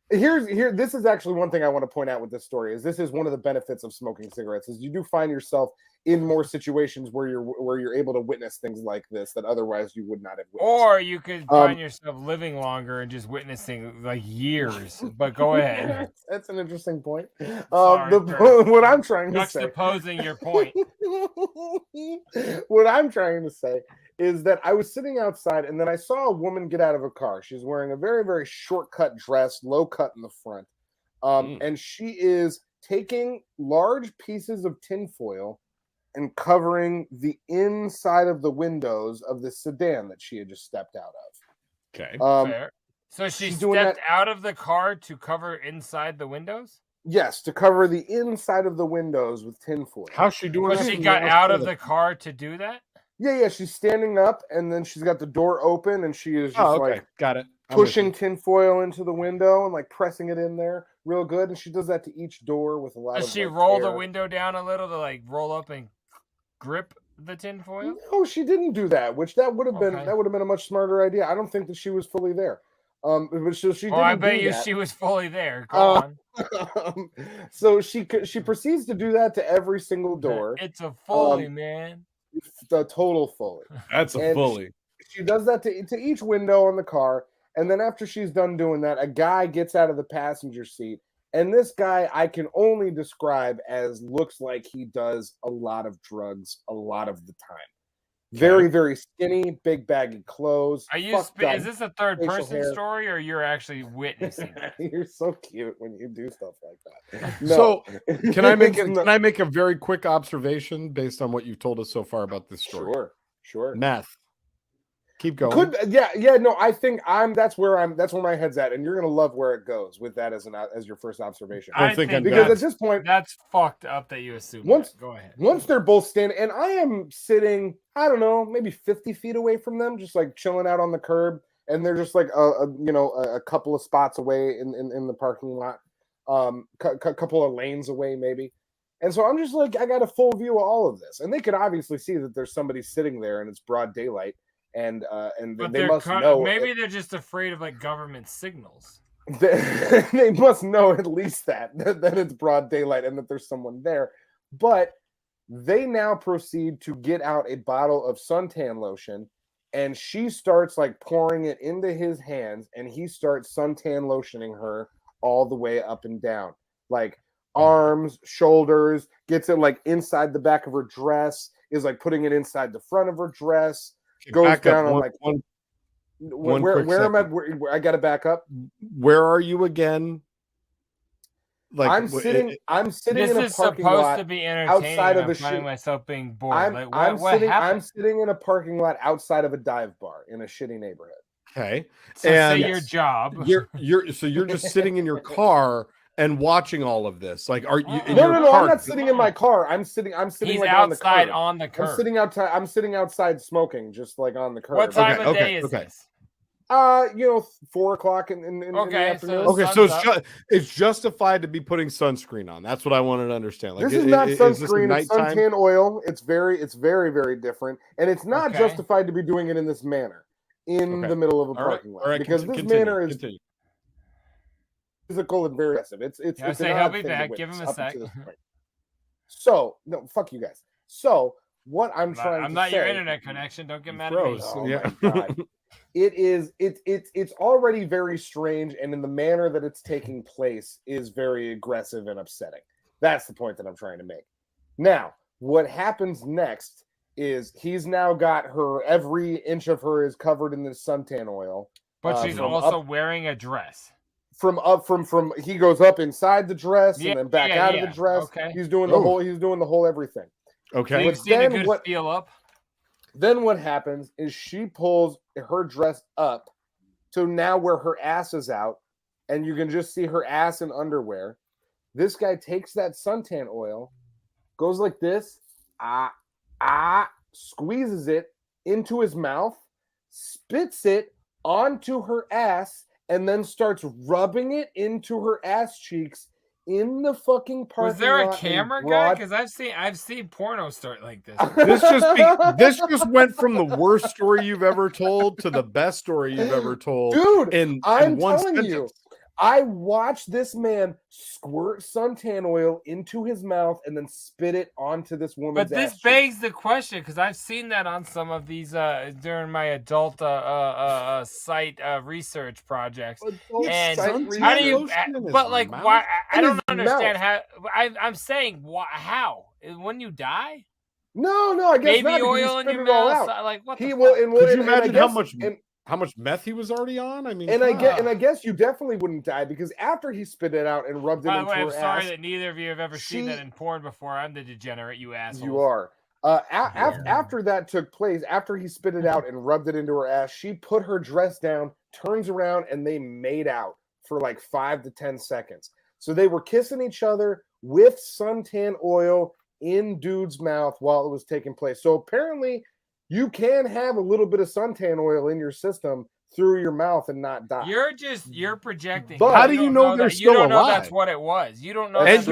This is actually one thing I want to point out with this story is this is one of the benefits of smoking cigarettes is you do find yourself in more situations where you're able to witness things like this that otherwise you would not have witnessed. Or you could find yourself living longer and just witnessing like years. But go ahead. That's an interesting point. Sorry what I'm trying to say, juxtaposing your point. What I'm trying to say is that I was sitting outside and then I saw a woman get out of a car. She's wearing a very, very short-cut dress, low cut in the front. And she is taking large pieces of tinfoil and covering the inside of the windows of the sedan that she had just stepped out of. Okay. Fair. So she stepped out of the car to cover inside the windows? Yes, to cover the inside of the windows with tinfoil. How's she doing that? She got out of the car to do that? Yeah. She's standing up, and then she's got the door open, and she is just got it. Pushing tinfoil into the window and like pressing it in there real good. And she does that to each door with a lot of. Does she roll the window down a little to like roll up and grip the tinfoil? No, she didn't do that. Which that would have been a much smarter idea. I don't think that she was fully there. But so she didn't. I bet do you that. she was fully there. Go on. So she proceeds to do that to every single door. It's a Foley, man. The total Foley. That's a Foley. She does that to each window on the car, and then after she's done doing that, a guy gets out of the passenger seat, and this guy I can only describe as looks like he does a lot of drugs a lot of the time. Very, very skinny, big baggy clothes. Are you? Is this a third-person story, or you're actually witnessing it? You're so cute when you do stuff like that. No. So, can I make a very quick observation based on what you've told us so far about this story? Sure. Meth. Keep going. No, I think that's where my head's at, and you're gonna love where it goes with that as your first observation. I think because at this point that's fucked up that you assume. Go ahead. Once they're both standing, and I am sitting, I don't know, maybe 50 feet away from them, just like chilling out on the curb, and they're just like a couple of spots away in the parking lot, couple of lanes away maybe. And so I'm just like, I got a full view of all of this, and they could obviously see that there's somebody sitting there, and it's broad daylight. And they must know. Maybe they're just afraid of like government signals. They must know at least that it's broad daylight and that there's someone there. But they now proceed to get out a bottle of suntan lotion, and she starts like pouring it into his hands, and he starts suntan lotioning her all the way up and down, like arms, shoulders, gets it like inside the back of her dress, is like putting it inside the front of her dress. Goes down on like where am I? Where I got to back up. Where are you again? Like I'm sitting This in a is parking supposed lot to be entertaining. outside of I'm a finding shit. myself being bored. I'm sitting in a parking lot outside of a dive bar in a shitty neighborhood. Okay, So and say your job. You're just sitting in your car and watching all of this. Like, are you? No. I'm not sitting in my car. I'm sitting. He's like outside on the curb. curb. I'm sitting outside smoking, just like on the curb. What time of day is this? 4 o'clock in the afternoon. So it's justified to be putting sunscreen on. That's what I wanted to understand. Like, this is not sunscreen. It's nighttime? suntan oil. It's very, very different, and it's not justified to be doing it in this manner in the middle of a parking lot because this manner is physical and very aggressive. It's he'll be back. Give him a sec. So no, fuck you guys. So what I'm trying to say, I'm not your internet connection. Don't get mad at me. Oh my God. It's already very strange, and in the manner that it's taking place is very aggressive and upsetting. That's the point that I'm trying to make. Now, what happens next is he's now got her, every inch of her is covered in this suntan oil. But she's also wearing a dress. From he goes up inside the dress and then back out of the dress. Okay. He's doing the whole everything. Okay. So you've seen a good feel up. Then what happens is she pulls her dress up to now where her ass is out, and you can just see her ass in underwear. This guy takes that suntan oil, goes like this, squeezes it into his mouth, spits it onto her ass, and then starts rubbing it into her ass cheeks in the fucking parking lot. Was there a camera guy? Because I've seen porno start like this. This just went from the worst story you've ever told to the best story you've ever told. Dude, I'm one telling sentence. you, I watched this man squirt suntan oil into his mouth and then spit it onto this woman's But this ass begs the question, because I've seen that on some of these during my adult site research projects. And how do you? But like, why? I don't understand how. I'm saying how when you die. No, I guess baby not, oil in your mouth. Like what? He the will. fuck? Could you imagine how much meth he was already on? I mean, I guess you definitely wouldn't die because after he spit it out and rubbed it By the into way, her I'm sorry ass, that neither of you have ever seen that in porn before. I'm the degenerate, you assholes. you are. After that took place, after he spit it out and rubbed it into her ass, she put her dress down, turns around, and they made out for like 5 to 10 seconds. So they were kissing each other with suntan oil in dude's mouth while it was taking place. So apparently you can have a little bit of suntan oil in your system through your mouth and not die. You're projecting. But how do you know they're still alive? You don't know that's what it was. You don't know. And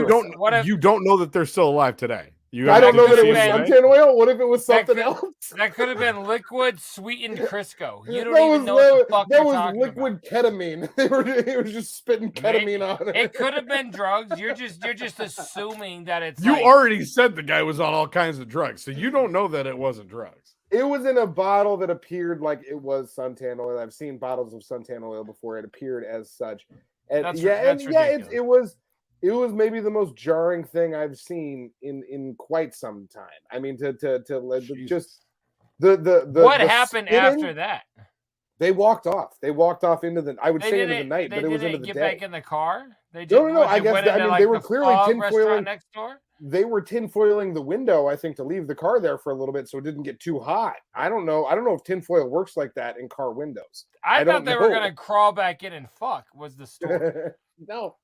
you don't know that they're still alive today. I don't know that it was suntan oil. What if it was something else? That could have been liquid sweetened Crisco. You don't even know what the fuck that you're was talking liquid ketamine. It was just spitting ketamine on it. It could have been drugs. You're just assuming that it's. You like, already said the guy was on all kinds of drugs, so you don't know that it wasn't drugs. It was in a bottle that appeared like it was suntan oil. I've seen bottles of suntan oil before. It appeared as such, and it was maybe the most jarring thing I've seen in quite some time. I mean, to just the what the happened spitting, after that? They walked off. They walked off into the. I would say into the night, but it was into the day. Get back in the car. They no. I guess they were clearly tinfoiling next door. They were tinfoiling the window, I think, to leave the car there for a little bit so it didn't get too hot. I don't know. I don't know if tinfoil works like that in car windows. I thought they were gonna crawl back in and fuck. Was the story? No.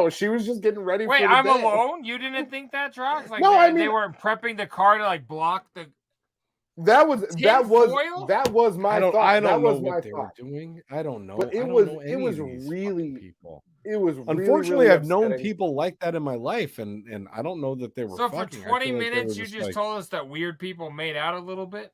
She was just getting ready. Wait, for the I'm day. alone. You didn't think that, Trox? Like, no, I mean they weren't prepping the car to like block the. That was my thought. I don't know was what my they thought. were doing. I don't know. But it was really people. It was unfortunately really I've known upsetting. people like that in my life, and I don't know that they were. So for fucking. 20 minutes, you just just told us that weird people made out a little bit.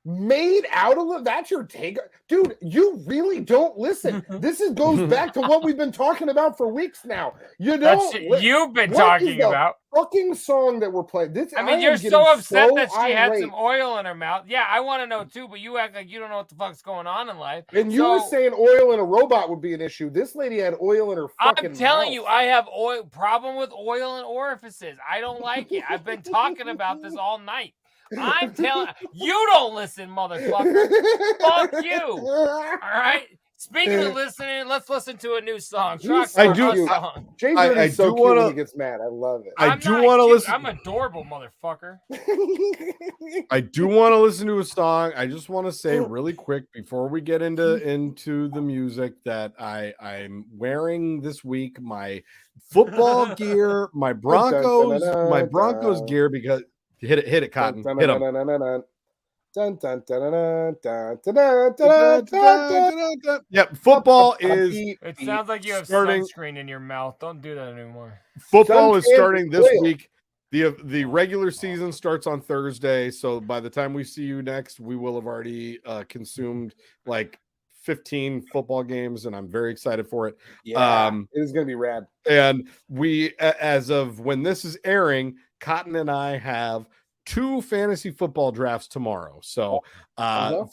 Made out a little. That's your take, dude. You really don't listen. This goes back to what we've been talking about for weeks now. You don't. You've been talking about fucking song that we're playing. This. I mean, you're so upset that she had some oil in her mouth. Yeah, I want to know too, but you act like you don't know what the fuck's going on in life. And you were saying oil in a robot would be an issue. This lady had oil in her fucking. I'm telling mouth. you, I have problem with oil in orifices. I don't like it. I've been talking about this all night. I'm telling you, don't listen, motherfucker. Fuck you. All right. Speaking of listening, let's listen to a new song. I do. JDirty is so cute when he gets mad. I love it. I do want to listen. I'm adorable, motherfucker. I do want to listen to a song. I just want to say really quick before we get into the music that I'm wearing this week my football gear, my Broncos gear because. Hit it, Cotton. Hit him. Yep, football is. It sounds like you have sunscreen in your mouth. Don't do that anymore. Football is starting this week. The regular season starts on Thursday, so by the time we see you next, we will have already consumed like 15 football games, and I'm very excited for it. Yeah, it is going to be rad. And we, as of when this is airing, Cotton and I have 2 fantasy football drafts tomorrow. So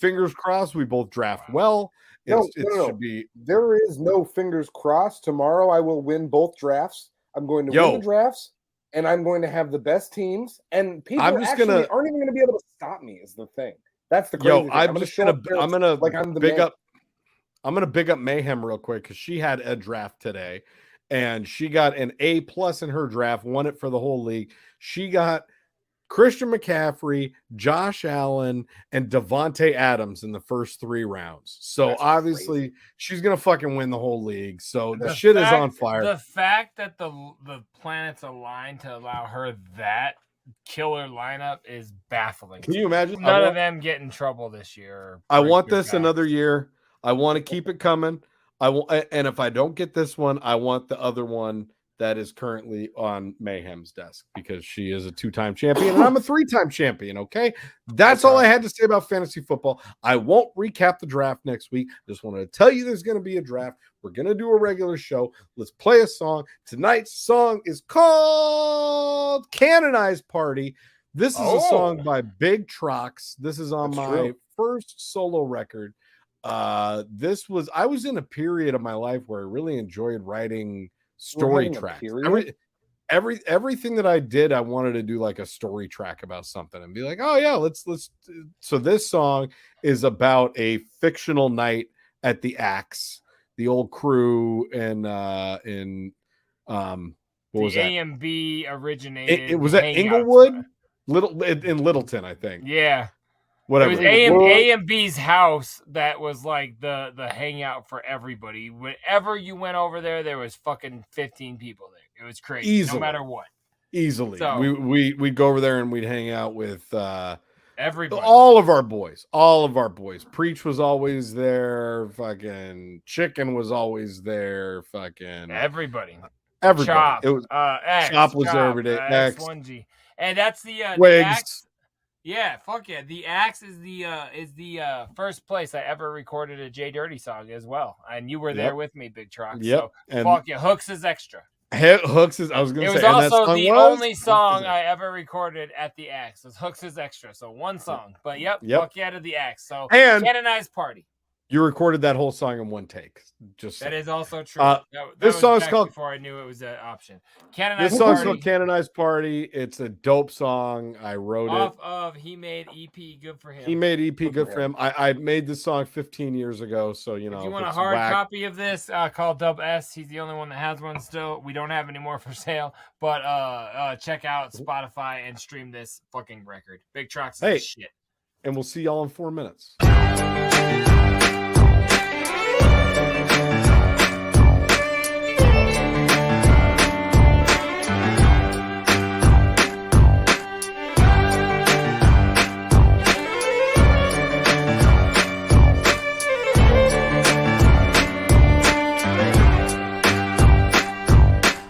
fingers crossed we both draft well. Should be. There is no fingers crossed. Tomorrow I will win both drafts. I'm going to win the drafts, and I'm going to have the best teams. And people aren't even going to be able to stop me. Is the thing. That's the crazy thing. I'm gonna big up Mayhem real quick because she had a draft today. And she got an A+ in her draft, won it for the whole league. She got Christian McCaffrey, Josh Allen, and Devontae Adams in the first 3 rounds. So obviously she's gonna fucking win the whole league. So the shit is on fire. The fact that the planets aligned to allow her that killer lineup is baffling. Can you imagine? None of them get in trouble this year. I want this another year. I want to keep it coming. And if I don't get this one, I want the other one that is currently on Mayhem's desk, because she is a 2-time champion and I'm a 3-time champion. Okay. That's all I had to say about fantasy football. I won't recap the draft next week. Just wanted to tell you there's going to be a draft. We're going to do a regular show. Let's play a song. Tonight's song is called Canonized Party. This is a song by Big Trox. This is on my first solo record. I was in a period of my life where I really enjoyed writing story tracks. Everything that I did, I wanted to do like a story track about something and be like, oh yeah, let's. So this song is about a fictional night at the Axe, the old crew what was that? AMB originated. It was at Inglewood, in Littleton, I think. Yeah. Whatever. It was AMB's house that was like the hangout for everybody. Whenever you went over there, there was fucking 15 people there. It was crazy. Easily. No matter what. Easily. So, we'd go over there and we'd hang out with everybody. All of our boys. Preach was always there. Fucking Chicken was always there. Fucking everybody. Chop. It was Chop was there every day. X1G. And that's the Wigs. Yeah, fuck yeah. The Axe is the first place I ever recorded a JDirty song as well. And you were there with me, Big Trox. Yep. So fuck yeah. Hooks is extra. Hooks is, I was going to say. It was also the only song I ever recorded at the Axe. Was Hooks is extra. So one song. But fuck yeah to the Axe. So Canonized Party. You recorded that whole song in one take. That is also true. This song's called before I knew it was an option. This song's called Canonized Party. It's a dope song. I wrote it. He made EP Good for Him. He made EP Good for Him. I made this song 15 years ago. So, you know, if you want a hard copy of this, call Dub S. He's the only one that has one still. We don't have any more for sale. But check out Spotify and stream this fucking record. Big Trox is shit. And we'll see y'all in 4 minutes.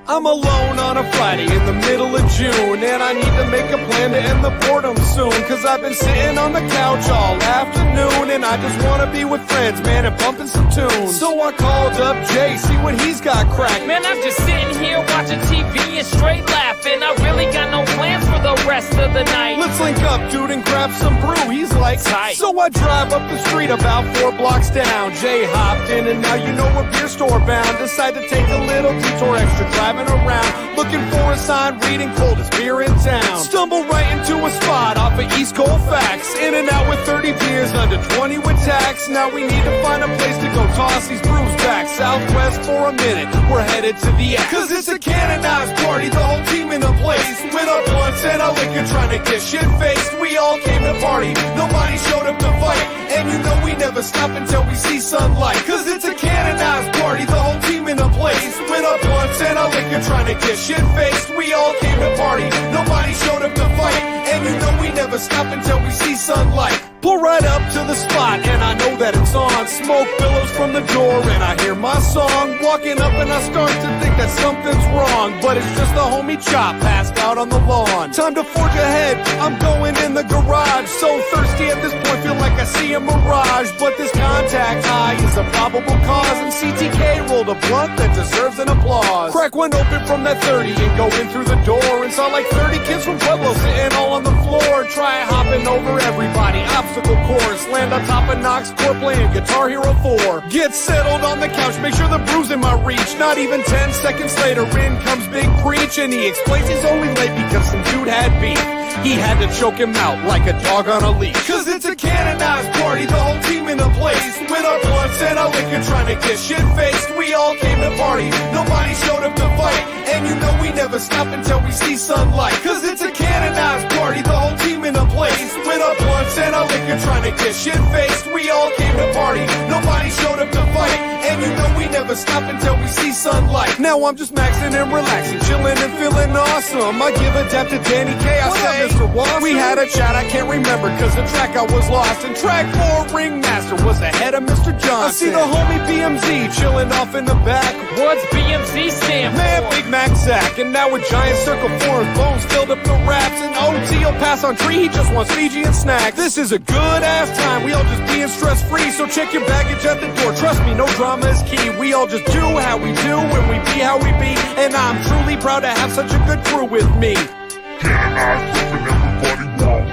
I'm alone on a Friday in the middle of June, and I need to make a plan to end the boredom soon, cause I've been sitting on the couch all afternoon, and I just wanna be with friends, man, and pumping some tunes. So I called up Jay, see what he's got cracked. Man, I'm just sitting here watching TV and straight laughing. I really got no plans for the rest of the night. Let's link up, dude, and grab some brew. He's like, tight. So I drive up the street about 4 blocks down. Jay hopped in, and now you know we're beer store bound. Decide to take a little detour, extra driving around, looking for a sign reading coldest beer in town. Stumble right into a spot off of East Colfax. In and out with 30 beers, under 20 with tax. Now we need to find a place to go toss these brews back. Southwest for a minute, we're headed to the Axe. Cause it's a canonized party, the whole team in the place. With a blunt and a liquor trying to get shit-faced. We all came to party, nobody showed up to fight. And you know we never stop until we see sunlight. Cause it's a canonized party, the whole team in a place. With a blunt and a liquor trying to get shit-faced. We all came to party, nobody showed up to fight. And you know we never stop until we see sunlight. Pull right up to the spot, and I know that it's on. Smoke billows from the door, and I hear my song. Walking up, and I start to think that something's wrong. But it's just the homie Chop passed out on the lawn. Time to forge ahead, I'm going in the garage. So thirsty at this point, feel like I see a mirage. But this contact high is a probable cause. And CTK rolled a blunt that deserves an applause. Crack one open from that 30 and go in through the door. And saw like 30 kids from Pueblo sitting all on the floor. Try hopping over everybody. Obstacle course, land on top of Knox Court, playing Guitar Hero 4. Get settled on the couch, make sure the brew's in my reach. Not even 10 seconds later, in comes Big Preach, and he explains he's only late because some dude had beef. He had to choke him out like a dog on a leash. Cause it's a canonized party, the whole team in the place. With our blunts and our liquor trying to get shit-faced. We all came to party, nobody showed up to fight. And you know we never stop until we see sunlight. Cause it's a canonized party, the whole team in the place. With our blunts and our liquor liquor, trying to get shit-faced. We all came to party, nobody showed up to fight. And you know we never stop until we see sunlight. Now I'm just maxing and relaxing, chilling and feeling awesome. I give a dap to Danny K, I say, Mr. Watson? We had a chat, I can't remember, cause the track I was lost. And track 4, Ringmaster, was ahead of Mr. Johnson. I see the homie BMZ chilling off in the back. What's BMZ stand for? Man, Big Mac Zach. And now a giant circle for his bones filled up the raps. And OT will pass on tree, he just wants Fiji and snacks. This is a good ass time, we all just being stress free. So check your baggage at the door, trust me, no drama is key. We all just do how we do when we be how we be. And I'm truly proud to have such a good crew with me.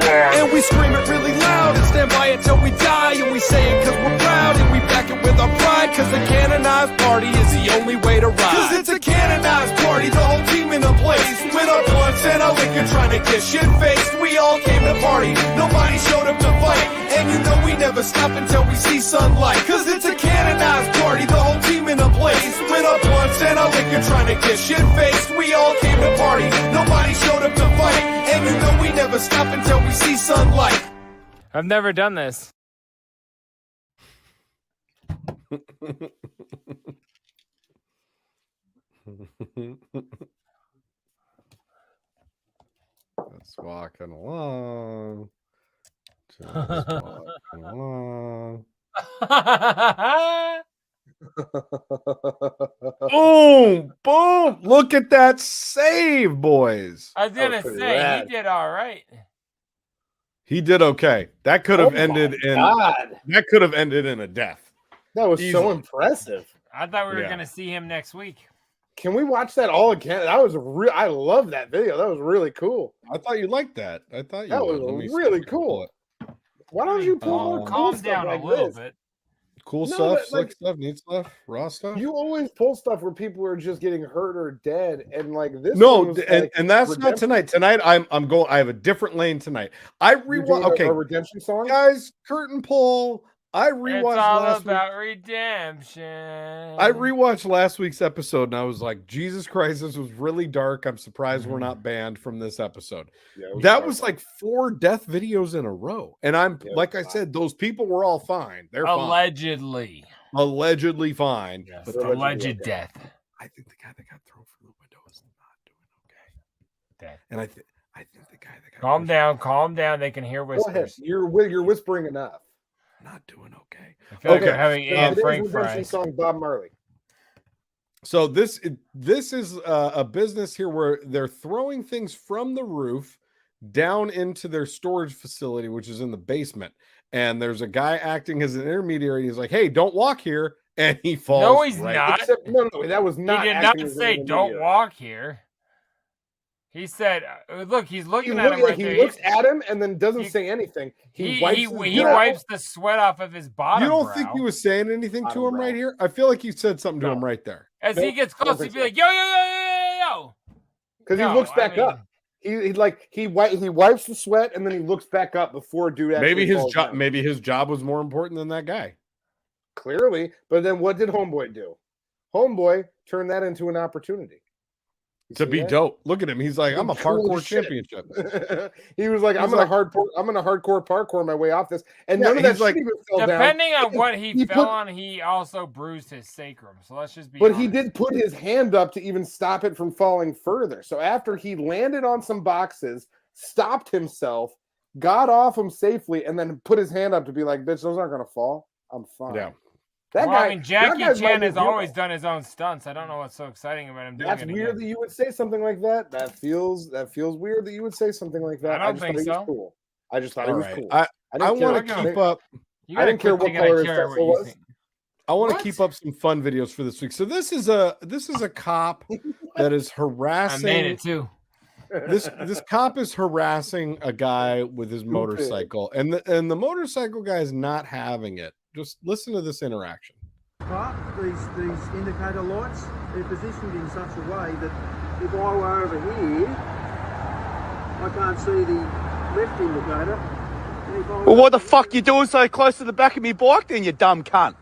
And we scream it really loud and stand by it till we die. And we say it cause we're proud and we back it with our pride. Cause the canonized party is the only way to ride. Cause it's a canonized party, the whole team in a place. With our blunts and our liquor trying to get shit-faced. We all came to party, nobody showed up to fight. And you know we never stop until we see sunlight. Cause it's a canonized party, the whole team in a place. With our blunts and our liquor trying to get shit-faced. We all came to party, nobody showed up to fight. And you know we never stop until we see sunlight. I've never done this. Just walking along. Just walking along. Boom! Boom! Look at that save, boys. I was gonna say he did all right. He did okay. That could have ended in that could have ended in a death. That was so Easily. impressive. I thought we were gonna see him next week. Can we watch that all again? That was I love that video. That was really cool. I thought you liked that. I thought you that would. was really cool. Why don't you pull more cool Calm stuff down like a little this? bit. Cool No, stuff, but, slick like, stuff, neat stuff, raw stuff. You always pull stuff where people are just getting hurt or dead, and like this. No, one was and, like and that's not redemption. tonight. Tonight I'm going. I have a different lane tonight. I You're doing rewatch. Okay, a redemption song, guys. Curtain pull. I It's rewatched all last about redemption. I rewatched last week's episode and I was like, Jesus Christ, this was really dark. I'm surprised we're not banned from this episode. Yeah, That was like 4 death videos in a row. And I'm like I said, those people were all fine. They're Allegedly. allegedly fine. Yes, But alleged death. I think the guy that got thrown from the window is not doing okay. Death. And I think the guy that got Calm down, calm down. They can hear Go ahead. whispers. You're whispering enough. not doing okay. I feel like I'm having Anne Frank redemption fries. song, Bob Marley. So this is a business here where they're throwing things from the roof down into their storage facility, which is in the basement. And there's a guy acting as an intermediary. He's like, "Hey, don't walk here," and he falls. No, he's right. not. Except, no, that was not. He did not acting as an say, "Don't intermediary. walk here." He said, "Look, he's He, looking at him right he there. looks at him and then doesn't say anything. He wipes wipes the sweat off of his bottom. You don't brow. think he was saying anything to him right here? I feel like he said something to him right there. As he gets close, he'd be like, "Yo, yo, yo, yo, yo, yo." Because he No, looks I back mean- up. He wipes the sweat and then he looks back up before dude actually Maybe his falls job. down. Maybe his job was more important than that guy. Clearly, but then what did Homeboy do? Homeboy turned that into an opportunity. You To see be that? dope. Look at him. He's like, I'm a Cool parkour as shit. championship. He was like, He's I'm gonna like- hardcore parkour my way off this, and Yeah, none of that he's like- shit even fell down. Depending on what he fell put- on, he also bruised his sacrum. So let's just be. But honest. he did put his hand up to even stop it from falling further. So after he landed on some boxes, stopped himself, got off him safely, and then put his hand up to be like, "Bitch, those aren't gonna fall. I'm fine." Yeah. That Well, guy. I mean, that Jackie guy's my Chan has hero. always done his own stunts. I don't know what's so exciting about him doing That's it weird again. that you would say something like that. That feels weird that you would say something like that. I don't just think thought he was so. cool. I just thought All he was right. cool. I didn't care want to what- keep up. You I gotta didn't care quit what thinking I color his care what vessel you was. think. I want to What? keep up some fun videos for this week. So this is a cop that is I harassing. made it too. This cop is harassing a guy with his motorcycle, and the motorcycle guy is not having it. Just listen to this interaction. But these indicator lights, they're positioned in such a way that if I were over here, I can't see the left indicator. And if I Well, what the fuck you doing so close to the back of me bike then, you dumb cunt?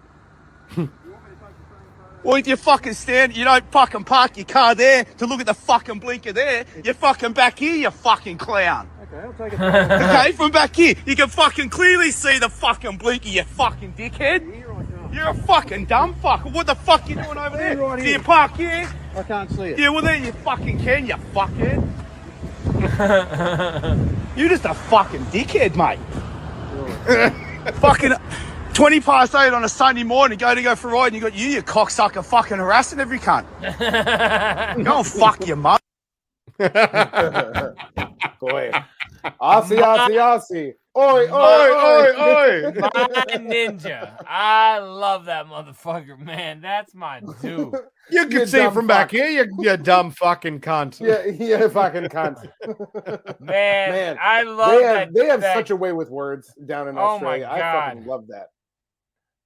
Well, if you fucking stand, you don't fucking park your car there to look at the fucking blinker there. You're fucking back here, you fucking clown. Okay, I'll take it. Okay, from back here, you can fucking clearly see the fucking blinker, you fucking dickhead. You're a fucking dumb fucker. What the fuck you doing over there? Right Do here. you park here? I can't see it. Yeah, well there you fucking can, you fuckhead. You're just a fucking dickhead, mate. Fucking 20 past 8 on a Sunday morning, go for a ride, and you got you cocksucker, fucking harassing every cunt. Go and fuck your mum. Boy. Aussie. Oi. My ninja. I love that motherfucker, man. That's my dude. You can see it from back here, you dumb fucking cunt. Yeah, fucking cunt. Man, I love that. They have such a way with words down in Australia. My God. I fucking love that.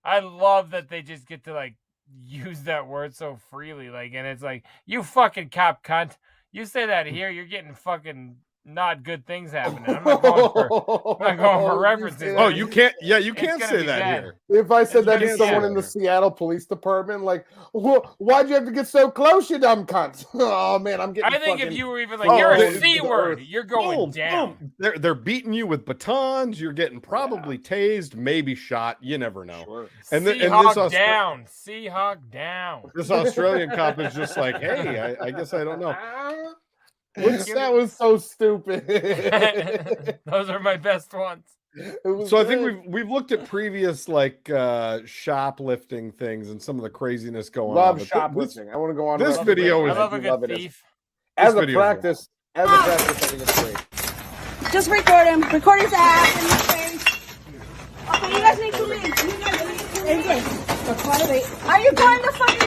I love that they just get to like use that word so freely. Like, and it's like, you fucking cop cunt. You say that here, you're getting fucking not good things happening. I'm not going for references. Oh, you can't. Yeah, you can't say that here. If I said that to someone in the Seattle Police Department, like, why'd you have to get so close, you dumb cunt? Oh man, I'm getting. I think if you were even like, you're a C word, you're going down. They're beating you with batons. You're getting probably tased, maybe shot. You never know. Sure. And Seahawk down. Seahawk down. This Australian cop is just like, hey, I guess I don't know. That was so stupid. Those are my best ones. So I think we've looked at previous like shoplifting things and some of the craziness going on. Love shoplifting. I want to go on. This video is. I love a good thief. As a practice, I think it's great. Just record him. Record his ass in his face. Okay, you guys need to leave. Are you going to fucking?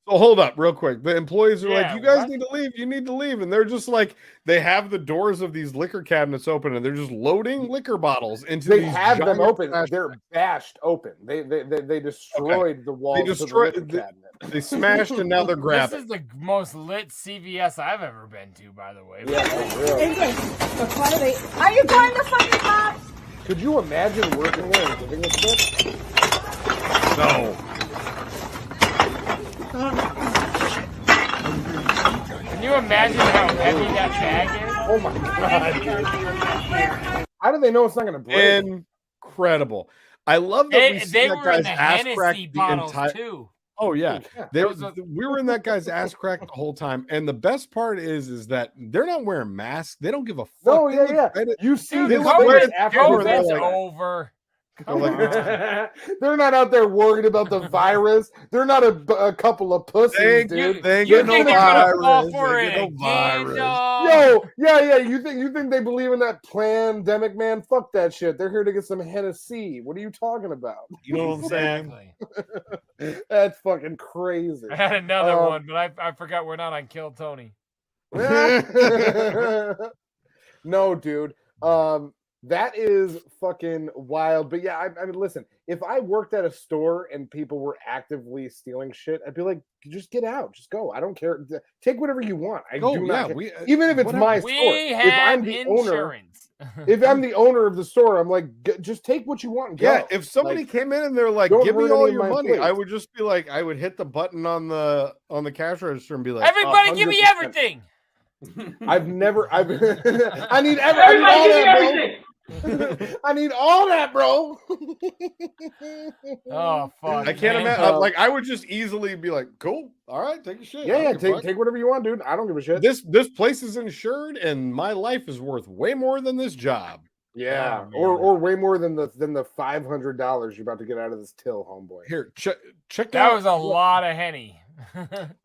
So hold up real quick. The employees are like, you guys what? need to leave. You need to leave. And they're just like, they have the doors of these liquor cabinets open and they're just loading liquor bottles into They these have them giant open. trash- They're bashed open. They destroyed the walls. They destroyed. Of the liquor cabinet. They smashed and now they're grabbing. This is the most lit CVS I've ever been to, by the way. Yeah, really. Are you going to fucking cops? Could you imagine working there and giving a shit? No. Can you imagine how heavy that bag is? Oh my god! How do they know it's not going to break? Incredible. I love that They that were in guy's the ass Hennessy crack the bottles entire. too. Oh yeah, we were in that guy's ass crack the whole time. And the best part is that they're not wearing masks. They don't give a fuck. No, They yeah. You see this this COVID's over. They're not out there worried about the virus. They're not a couple of pussies, dude. They ain't You get no think they're gonna fall virus. for They it get no again, virus. dog? Yo, yeah. You think they believe in that pandemic, man? Fuck that shit. They're here to get some Hennessy. What are you talking about? You know what I'm saying? That's fucking crazy. I had another one, but I forgot we're not on Kill Tony. No, dude. That is fucking wild. But yeah, I mean, listen, if I worked at a store and people were actively stealing shit, I'd be like, just get out. Just go. I don't care. Take whatever you want. I do not care. Even if it's my store. If I'm the insurance. owner, if I'm the owner of the store, I'm like, just take what you want and go. Yeah, if somebody came in and they're like, don't give me hurt all any of your my money, employees. I would just be like, I would hit the button on the cash register and be like, Everybody give me 100%. everything. I need everything. I need all that, bro. Oh fuck! I can't imagine. Like, I would just easily be like, "Cool, all right, take a shit." Yeah, take whatever you want, dude. I don't give a shit. This place is insured, and my life is worth way more than this job. Yeah, or way more than the $500 you're about to get out of this till, homeboy. Here, check That out. was a lot of Henny.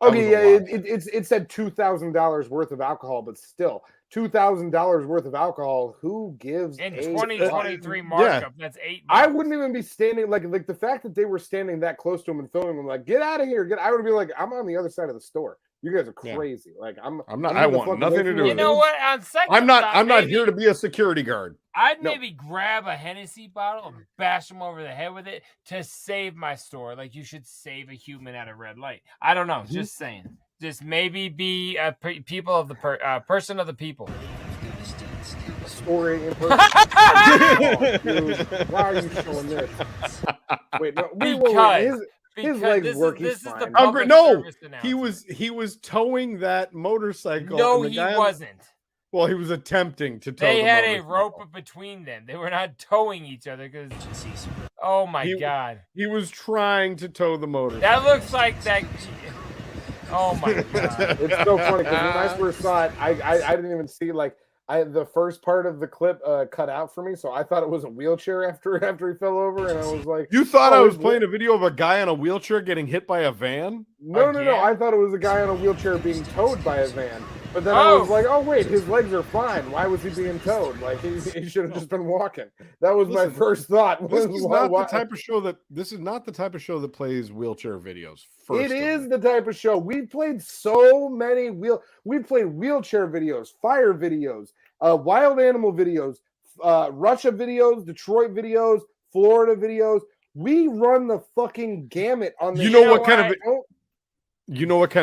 Okay, yeah, it said $2,000 worth of alcohol, but still $2,000 worth of alcohol. Who gives In a 2023 fuck? markup, that's $8. I wouldn't even be standing like the fact that they were standing that close to him and filming him, like, get out of here, I would be like, I'm on the other side of the store. You guys are crazy. Like I'm not. I want nothing to do with it. You know what? On second I'm not. thought, I'm not maybe here to be a security guard. I'd maybe grab a Hennessy bottle and bash him over the head with it to save my store. Like you should save a human at a red light. I don't know. Just saying. Just maybe be a people of the person of the people. Story in person. Oh, dude, why are you showing this? Wait, no. His legs work. He's fine. No, he was towing that motorcycle. No, and the he guy wasn't. Well, he was attempting to tow They the had a motorcycle. rope between them. They were not towing each other because. Oh my god! He was trying to tow the motorcycle. That looks like that. Oh my god! It's so funny because when I first saw it, I didn't even see the first part of the clip cut out for me, so I thought it was a wheelchair after he fell over, and I was like, You thought I was playing a video of a guy in a wheelchair getting hit by a van? No, I thought it was a guy in a wheelchair being towed by a van. But then I was like, oh wait, his legs are fine. Why was he being towed? Like he should have just been walking. That was my first thought. This is not the type of show that plays wheelchair videos. It is the type of show. We played so many we played wheelchair videos, fire videos, wild animal videos, Russia videos, Detroit videos, Florida videos. We run the fucking gamut on the You know what kind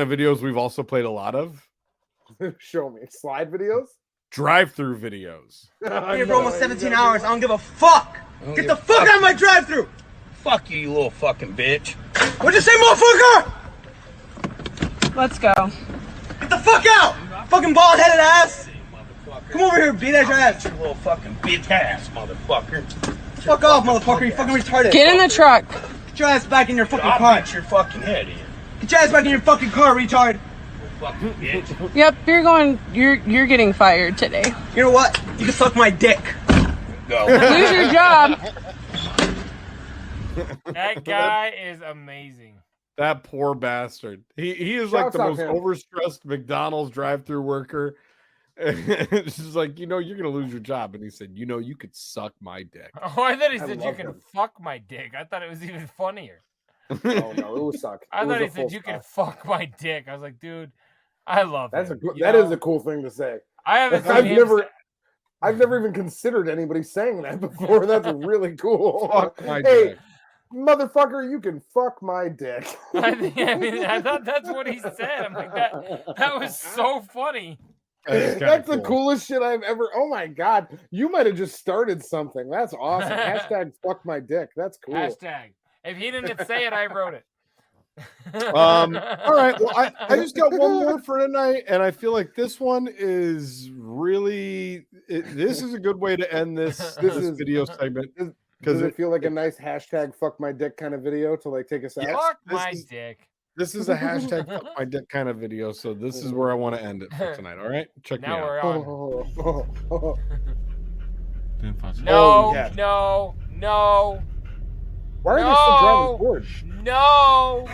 of videos we've also played a lot of? Show me. Slide videos? Drive-through videos. Here for almost 17 hours. I don't give a fuck. Get the fuck out of my drive-through. Fuck you, you little fucking bitch. What'd you say, motherfucker? Let's go. Get the fuck out. Fucking bald-headed ass. Come over here, beat ass your ass. You little fucking bitch ass, motherfucker. Fuck off, motherfucker. You fucking retarded. Get in the truck. Get your ass back in your fucking car. Beat your fucking head in. Get your ass back in your fucking car, retard. Fucking bitch. Yep, you're getting fired today. You know what? You can suck my dick. Go. Lose your job. That guy is amazing. That poor bastard. He is like the most overstressed McDonald's drive-through worker. It's just like, you're gonna lose your job. And he said, you could suck my dick. Oh, I thought he said you can fuck my dick. I thought it was even funnier. Oh no, it would suck. I thought he said you can fuck my dick. I was like, dude, I love that. him. That is a cool thing to say. I haven't. I've never even considered anybody saying that before. That's really cool. Fuck my dick. Motherfucker, you can fuck my dick. I thought that's what he said. I'm like, that was so funny. That's the coolest shit I've ever. Oh my god, you might have just started something. That's awesome. Hashtag fuck my dick. That's cool. Hashtag. If he didn't say it, I wrote it. All right. Well, I just got one more for tonight, and I feel like this one is really. This is a good way to end this video segment. Does it feel like a nice hashtag fuck my dick kind of video to take us out? Fuck my dick. This is a hashtag fuck my dick kind of video, so this is where I want to end it for tonight. All right, check me out. Now we're on. No. Why are they still driving forward? No,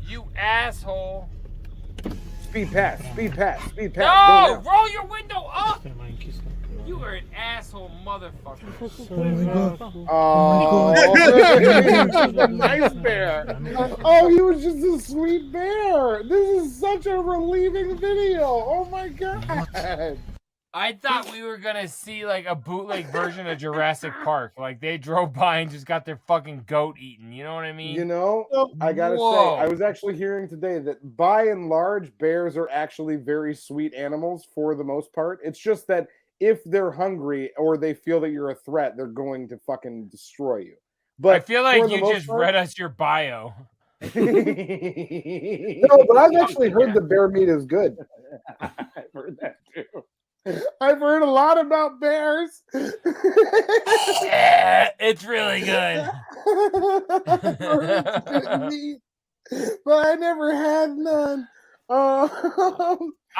you asshole. Speed pass. No, roll your window up. You are an asshole, motherfucker. Oh, a nice bear. Oh, he was just a sweet bear. This is such a relieving video. Oh my god. I thought we were gonna see a bootleg version of Jurassic Park. Like they drove by and just got their fucking goat eaten. You know what I mean? I gotta say, I was actually hearing today that by and large, bears are actually very sweet animals for the most part. It's just that if they're hungry or they feel that you're a threat, they're going to fucking destroy you. But I feel like you just read us your bio. No, but I've actually heard the bear meat is good. I've heard that too. I've heard a lot about bears. Yeah, it's really good. But I never had none.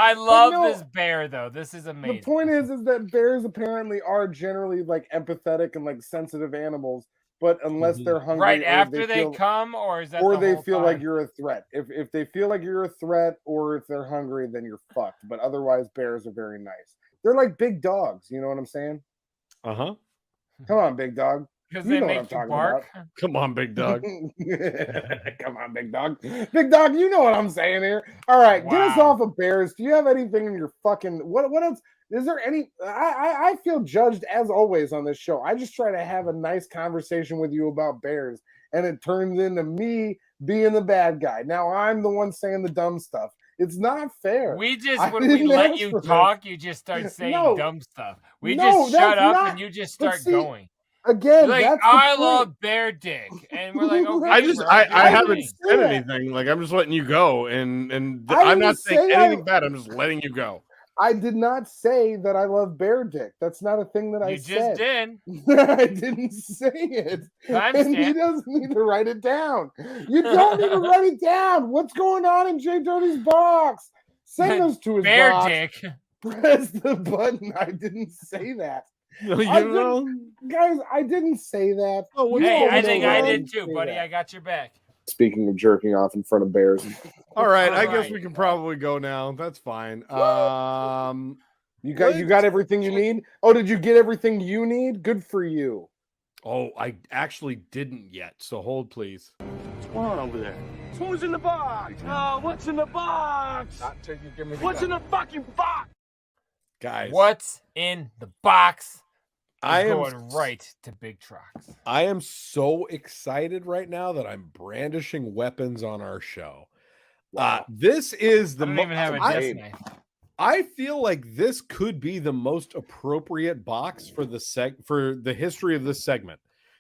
I love this bear, though. This is amazing. The point is that bears apparently are generally empathetic and sensitive animals, but unless they're hungry, right after they come, or is that, or they feel like you're a threat. If they feel like you're a threat, or if they're hungry, then you're fucked. But otherwise, bears are very nice. They're like big dogs. You know what I'm saying? Uh-huh. Come on, big dog. Because they make you bark. Come on, big dog. Come on, big dog. Big dog, you know what I'm saying here. All right, get us off of bears. Do you have anything in your fucking what else? Is there any? I feel judged as always on this show. I just try to have a nice conversation with you about bears, and it turns into me being the bad guy. Now I'm the one saying the dumb stuff. It's not fair. When we let you talk, you just start saying dumb stuff. We just shut up and you just start going. Again, that's I love bear dick, and we're like, okay. I haven't said anything. I'm just letting you go, and I'm not saying anything bad. I'm just letting you go. I did not say that I love bear dick. That's not a thing that I said. You just did. I didn't say it. And he doesn't need to write it down. You don't need to write it down. What's going on in JDirty's box? Send those to his bear box. dick. Press the button. I didn't say that. Guys, I didn't say that. Hey, I think I did too, buddy. I got your back. Speaking of jerking off in front of bears. All right, I guess we can probably go now. That's fine. You got everything you need? Oh, did you get everything you need? Good for you. Oh, I actually didn't yet. So hold, please. What's going on over there? Who's in the box? Oh, what's in the box? Not till you give me the What's in the fucking box? Guys, what's in the box? I am going right to Big Trox. I am so excited right now that I'm brandishing weapons on our show. Wow. This is the I don't even have a desk knife. I feel like this could be the most appropriate box for the history of this segment.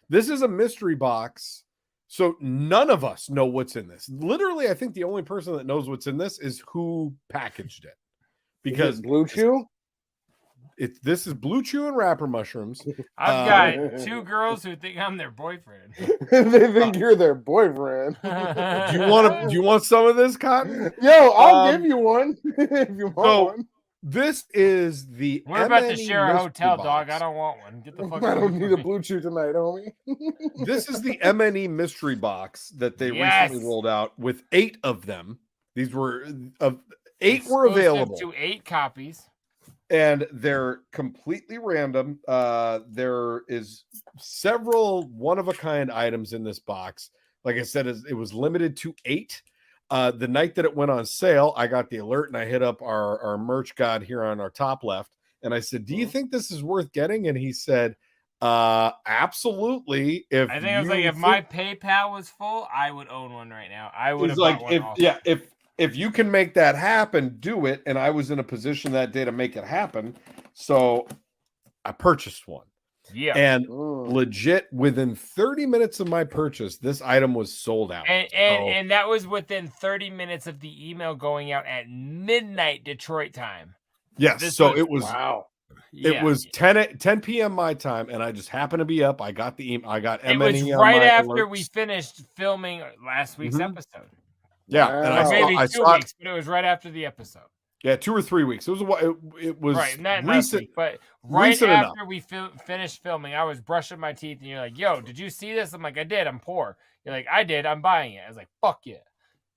This is a mystery box, so none of us know what's in this. Literally, I think the only person that knows what's in this is who packaged it. Because Blue Chew? This is Blue Chew and wrapper mushrooms. I've got two girls who think I'm their boyfriend. They think you're their boyfriend. Do you want some of this, Cotton? Yo, I'll give you one if you want one. This is the We're about to share a hotel, dog. I don't want one. Get the fuck I out don't need a Blue Chew tonight, homie. This is the MNE mystery box that they recently rolled out with 8 of them. These were 8 were available. To 8 copies. And they're completely random. There is several one-of-a-kind items in this box. Like I said, it was limited to 8. The night that it went on sale, I got the alert and I hit up our merch god here on our top left. And I said, do you think this is worth getting? And he said, absolutely. I think it was like, if my PayPal was full, I would own one right now. I would have like, bought one if you can make that happen, do it. And I was in a position that day to make it happen. So I purchased one. Yeah. And legit within 30 minutes of my purchase, this item was sold out. And that was within 30 minutes of the email going out at midnight Detroit time. Yes. It was wow. It was 10 p.m. my time, and I just happened to be up. I got the email. I got MNE. It was right after we finished filming last week's episode. Yeah, and maybe 2 weeks, but it was right after the episode. Yeah, 2 or 3 weeks. It was right, not recent, week, but right after enough. we finished filming, I was brushing my teeth, and you're like, "Yo, did you see this?" I'm like, "I did. I'm poor." You're like, "I did. I'm buying it." I was like, "Fuck yeah!"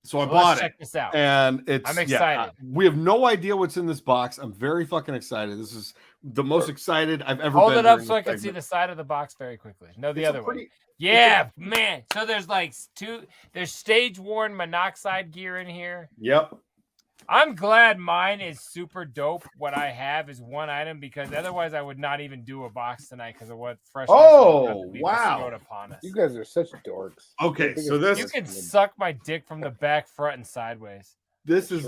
So I bought it. Check this out, and I'm excited. We have no idea what's in this box. I'm very fucking excited. This is the most excited I've ever been. Hold it up so I can see the side of the box very quickly. No, the other way. Yeah, man. So there's like there's stage worn monoxide gear in here. Yep. I'm glad mine is super dope. What I have is one item, because otherwise I would not even do a box tonight because of what fresh. Oh, wow. Upon us. You guys are such dorks. Okay, so this you can suck my dick from the back, front, and sideways. This is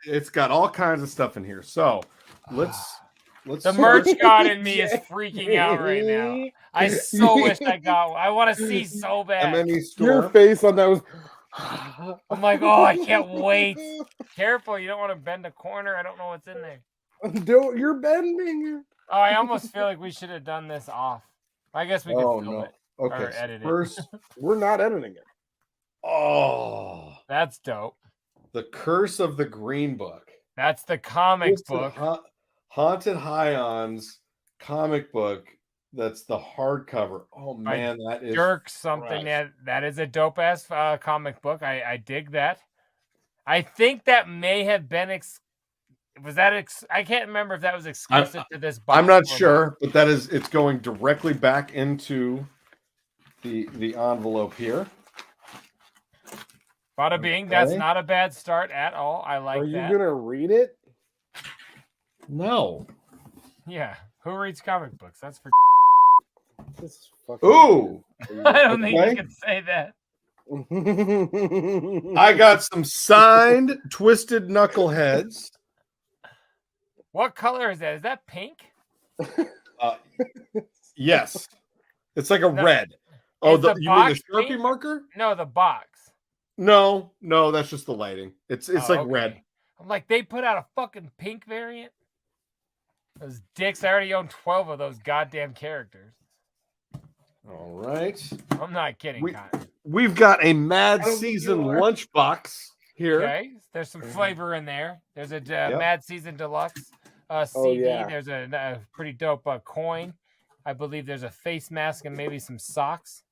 it's got all kinds of stuff in here. So let's the merch god in me is freaking out right now. I so wish I got one. I want to see so bad. Your face on that was. I'm like, oh, I can't wait. Careful, you don't want to bend a corner. I don't know what's in there. You're bending. Oh, I almost feel like we should have done this off. I guess we could film it. Okay, or edit first, we're not editing it. Oh, that's dope. The Curse of the Green Book. That's the comic book. Haunted Highons comic book. That's the hardcover. Oh man, that is Dirk something. That is a dope ass comic book. I dig that. I think that may have been I can't remember if that was exclusive to this box. I'm not sure, but it's going directly back into the envelope here. Bada bing. Okay. That's not a bad start at all. I like that. Are you gonna read it? No. Yeah. Who reads comic books? That's for. Ooh. I don't think you can say that. I got some signed Twisted Knuckleheads. What color is that? Is that pink? Yes. It's like a red. Oh, you mean the Sharpie pink? marker? No, the box. No, that's just the lighting. It's like red. I'm like, they put out a fucking pink variant. Those dicks, I already own 12 of those goddamn characters. All right. I'm not kidding, Cotton. We've got a Mad Season lunchbox here. Okay, there's some flavor in there. There's a Mad Season Deluxe CD. yeah. There's a pretty dope coin. I believe there's a face mask and maybe some socks.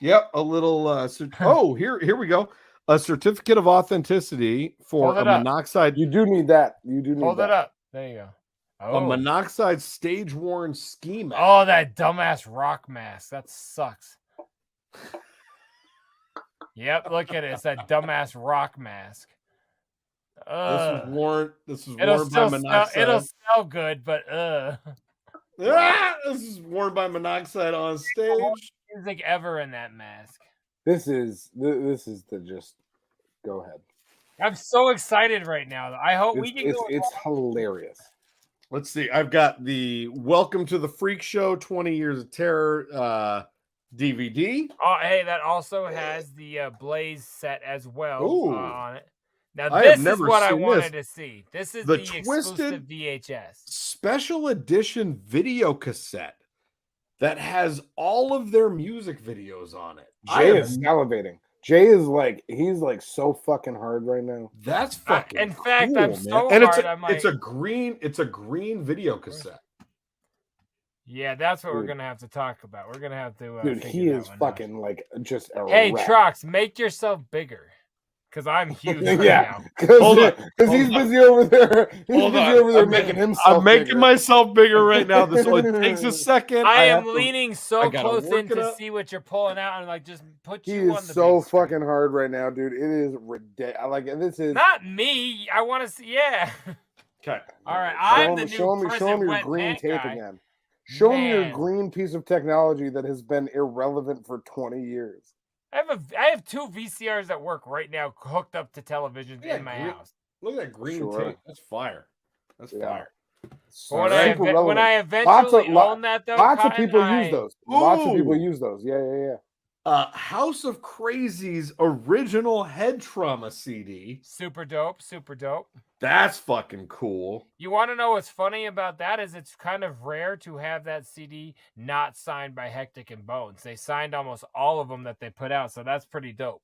Yep, a little. Oh, here we go. A certificate of authenticity for a monoxide. You do need that. You do need Hold that. it up. There you go. A monoxide stage worn ski mask. Oh, that dumbass rock mask. That sucks. Yep, look at it. It's that dumbass rock mask. This is worn It'll by monoxide. it'll smell good, but this is worn by monoxide on stage. Music ever in that mask. This is the just go ahead. I'm so excited right now. I hope we can go. It's hilarious. Let's see. I've got the Welcome to the Freak Show 20 Years of Terror DVD. Oh, hey, that also has the Blaze set as well on it. Now, I this have is never what I seen wanted this. to see. This is The the exclusive Twisted VHS. Special edition video cassette that has all of their music videos on it. Jay is salivating. Jay is like, he's like so fucking hard right now. That's fucking in fact, cool, I'm man. so And hard. it's a green video cassette. Yeah, that's what we're Dude. gonna have to talk about. We're gonna have to. Dude, he figure that is one out. fucking like just a Hey, rat. Trox, make yourself bigger, because I'm huge right Yeah, now. because he's busy over there. He's busy over there making himself. I'm making bigger. myself bigger right now. This only takes a second. I am have to- leaning I so gotta close work in it to up. see what you're pulling out and like just put He you on is the so big screen. fucking hard right now, dude. It is ridiculous. Like this is Not me. I want to see. Yeah. Okay. All right. I'm the new show him prison your wet green pant tape guy. again. Show him your Man. green piece of technology that has been irrelevant for 20 years. I have 2 VCRs at work right now hooked up to televisions in my house. Look at that green Sure. tape. That's fire. That's fire. When Super relevant. when I eventually Lots own that though, Lots of Cotton, people I- use those. Lots of people Ooh. use those. Yeah. House of Crazy's original head trauma CD. Super dope. Super dope. That's fucking cool. You want to know what's funny about that is it's kind of rare to have that CD not signed by Hectic and Bones. They signed almost all of them that they put out, so that's pretty dope.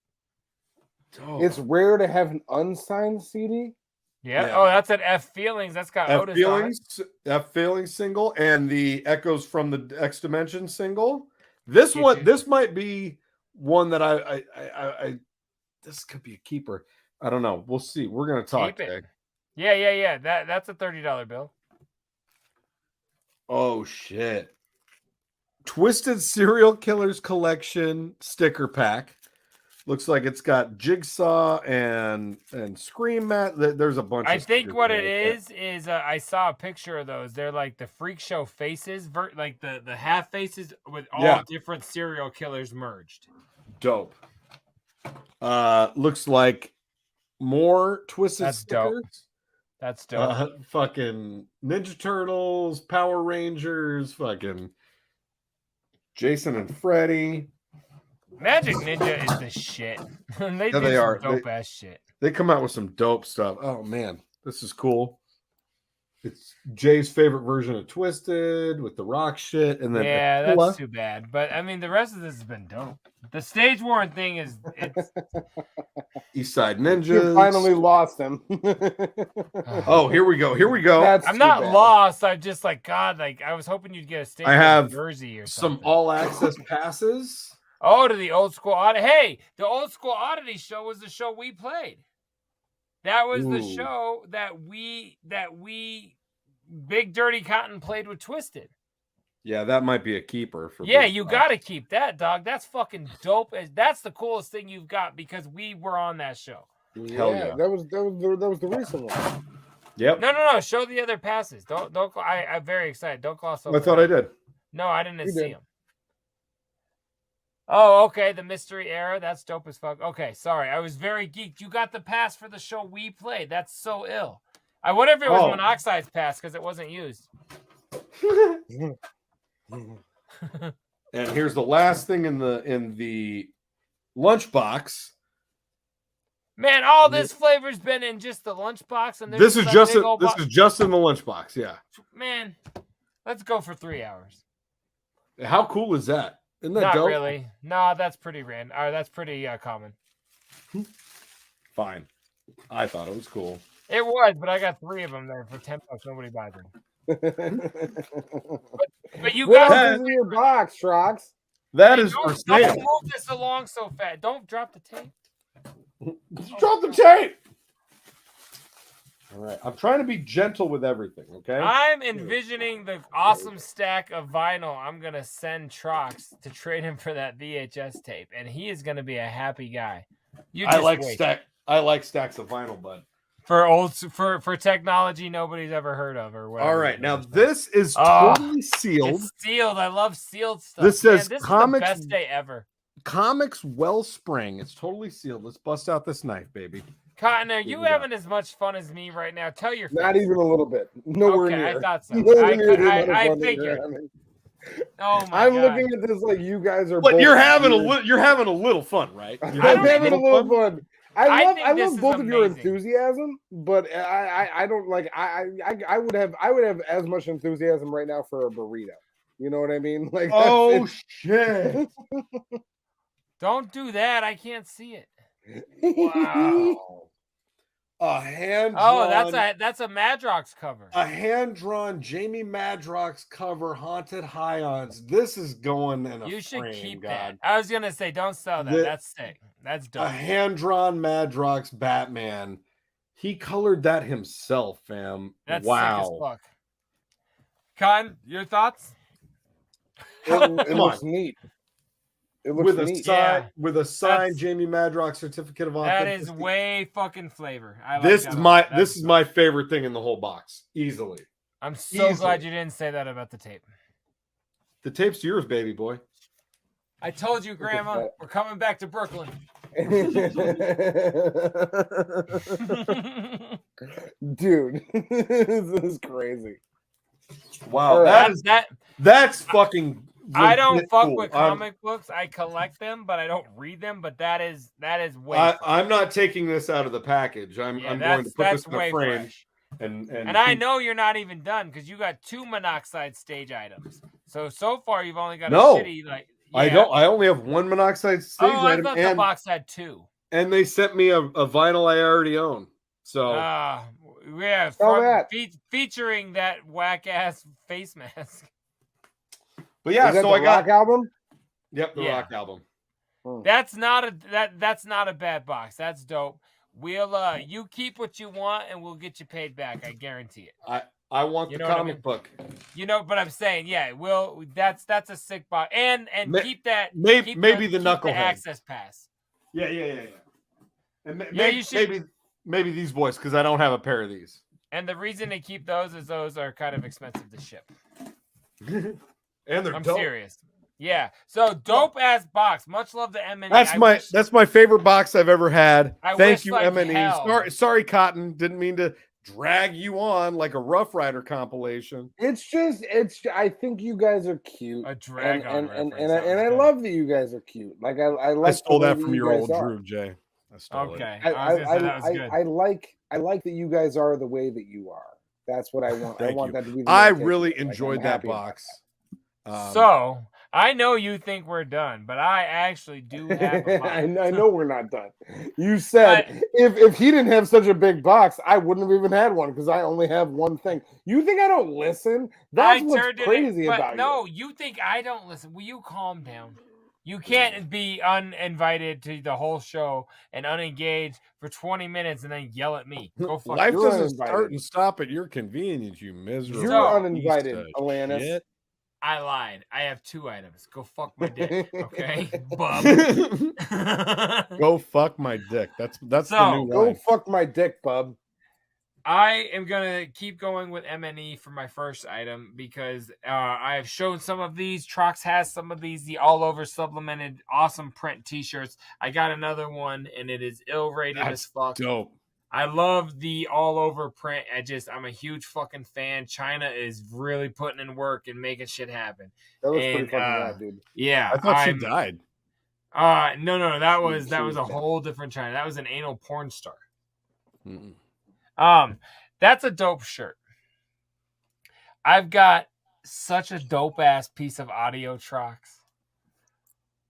It's rare to have an unsigned CD. Yeah. Yeah. Oh, that's an F Feelings. That's got F Otis Feelings single and the Echoes from the X Dimension single. This might be one that I this could be a keeper. I don't know. We'll see. We're gonna talk Keep it. today. Yeah. That's a $30 bill. Oh shit. Twisted Serial Killers Collection sticker pack. Looks like it's got Jigsaw and Scream Mat. There's a bunch. I of think stickers what right it there. is I saw a picture of those. They're like the Freak Show faces, like the half faces with all different serial killers merged. Dope. Looks like more Twisted That's stickers. dope. That's dope. Fucking Ninja Turtles, Power Rangers, fucking Jason and Freddy. Magic Ninja is the shit. They do they some are. dope ass shit. They come out with some dope stuff. Oh man, this is cool. It's Jay's favorite version of Twisted with the rock shit, and then Yeah, Aquila. that's too bad. But I mean, the rest of this has been dope. The stage worn thing is it's East Side You Ninjas. finally lost him. Oh, here we go. Here we go. That's I'm too not bad. lost. I'm just like God. Like I was hoping you'd get a stage I have jersey or some something. all access passes. Oh, to the old school oddity. Hey, the old school oddity show was the show we played. That was the Ooh. show that we Big Dirty Cotton played with Twisted. Yeah, that might be a keeper for. Yeah, Big you Bob. got to keep that, dog. That's fucking dope. That's the coolest thing you've got because we were on that show. Hell yeah. That was the recent one. Yep. No. Show the other passes. Don't. I'm very excited. Don't gloss over. I thought I did. No, I didn't You see did. them. Oh, okay. The mystery era. That's dope as fuck. Okay, sorry. I was very geeked. You got the pass for the show we played. That's so ill. I wonder if it was Monoxide's pass because it wasn't used. And here's the last thing in the lunchbox. Man, all this flavor's been in just the lunchbox, and This is just in the lunchbox. Yeah. Man, let's go for 3 hours. How cool is that? Isn't that Not dope? really. No, that's pretty random. That's pretty common. Fine. I thought it was cool. It was, but I got 3 of them there for $10. Nobody buys them. but you what got else is in your box, Trox? That is for Don't sale. move this along so fast. Don't drop the tape. Drop the tape. All right. I'm trying to be gentle with everything, okay? I'm envisioning the awesome stack of vinyl I'm going to send Trox to trade him for that VHS tape, and he is going to be a happy guy. I like stacks of vinyl, bud. For technology nobody's ever heard of or whatever. All right. Now, this is totally sealed. It's sealed. I love sealed stuff. This says this comics, is the best day ever. Comics Wellspring. It's totally sealed. Let's bust out this knife, baby. Cotton, are you having as much fun as me right now? Tell your face. Not even a little bit. Nowhere near. I thought so. I figured. Oh my I'm God. looking at this like you guys are. But both you're having a little fun, right? I'm having a little fun. I love both of your amazing. enthusiasm, but I don't like I would have as much enthusiasm right now for a burrito. You know what I mean? Like shit. Don't do that. I can't see it. Wow. A hand-drawn. Oh, that's a Madrox cover. A hand-drawn Jamie Madrox cover, Haunted Highons. This is going in a You should frame, keep God. that. I was gonna say, don't sell that. That's sick. That's dope. A hand-drawn Madrox Batman. He colored that himself, fam. That's wow. sick as fuck. Con, your thoughts? It looks neat. It looks With neat. with a signed Jamie Madrox certificate of That authenticity. is way fucking flavor. I like This that is a my lot. this is my favorite thing in the whole box, easily. I'm so Easily. glad you didn't say that about the tape. The tape's yours, baby boy. I told you, Grandma, we're coming back to Brooklyn. Dude, this is crazy. Wow, that's fucking. I don't legit fuck cool. with comic books. I collect them, but I don't read them. But that is way. I'm not taking this out of the package. I'm going to put this in a frame. Fresh. And I know you're not even done because you got 2 monoxide stage items. So far you've only got a shitty like. Yeah. I don't. I only have 1 monoxide stage I item, thought the box had 2. and they sent me a vinyl I already own. So yeah, featuring that whack ass face mask. But yeah, Is that so the I got Rock album. Yep, the Rock album. That's not a bad box. That's dope. We'll you keep what you want and we'll get you paid back. I guarantee it. I want the comic book. You know, but I'm saying, yeah, that's a sick box. And keep that maybe keep the keep knucklehead the access pass. Yeah. And you should, maybe these boys, because I don't have a pair of these. And the reason to keep those is those are kind of expensive to ship. And they're I'm dope. serious. Yeah. So dope ass box. Much love to M&E. That's my favorite box I've ever had. Thank wish you, like M&E. hell. Sorry, Cotton. Didn't mean to drag you on like a Rough Rider compilation. I think you guys are cute. A drag on and I love that you guys are cute. Like I like. I stole the way that from you your guys old are. Drew, Jay. I stole it. I like that you guys are the way that you are. That's what I want. I want that to be. I really enjoyed that box. So I know you think we're done, but I actually do have a box. I know we're not done. You said if he didn't have such a big box, I wouldn't have even had one because I only have one thing. You think I don't listen? That's what's crazy about you. No, you think I don't listen. Will you calm down? You can't be uninvited to the whole show and unengaged for 20 minutes and then yell at me. Go fuck Life yourself. doesn't start and stop at your convenience, you miserable. You're uninvited, Alanis. Shit. I lied. I have 2 items. Go fuck my dick, okay, bub. Go fuck my dick. That's the new go line. fuck my dick, bub. I am gonna keep going with M&E for my first item because I have shown some of these. Trox has some of these, the all over supplemented awesome print T-shirts. I got another one, and it is ill-rated as fuck. Dope. I love the all over print. I'm a huge fucking fan. China is really putting in work and making shit happen. That was pretty fucking rad, dude. Yeah, I thought she died. No, that was a whole different China. That was an anal porn star. Mm-mm. That's a dope shirt. I've got such a dope ass piece of audio, Trox.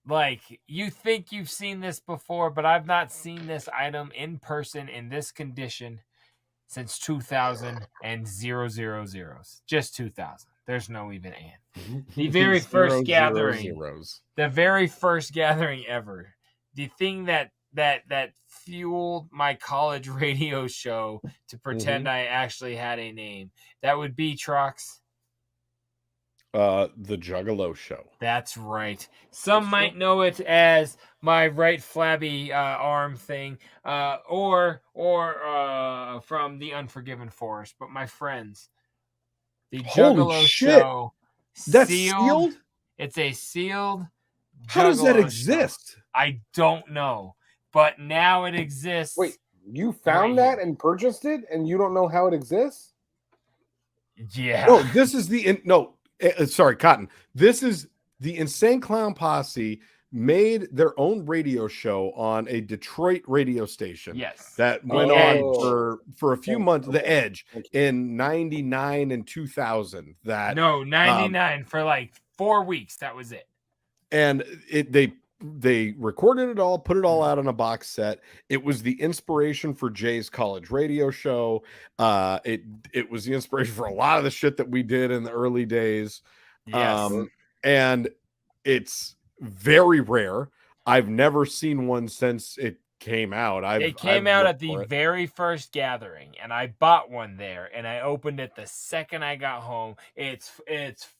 Like, you think you've seen this before, but I've not seen this item in person in this condition since 2000 and 000. Just 2000. There's no even and. The very first gathering. The very first gathering ever. The thing that fueled my college radio show to pretend I actually had a name. That would be Trox. The Juggalo Show. That's right. Some might know it as my right flabby arm thing, or from the Unforgiven Forest. But my friends, the Juggalo Show. That's sealed? It's a sealed. How does that Juggalo exist? show. I don't know, but now it exists. Wait, you found that and purchased it, and you don't know how it exists? Yeah. No, this is sorry, Cotton. This is the Insane Clown Posse made their own radio show on a Detroit radio station. Yes. That went on for a few months. The Edge in 99 and 2000. That 99 for like 4 weeks. That was it. And they recorded it all, put it all out on a box set. It was the inspiration for Jay's college radio show. It was the inspiration for a lot of the shit that we did in the early days. Yes. And it's very rare. I've never seen one since it came out. It came out at the very first gathering, and I bought one there, and I opened it the second I got home. It's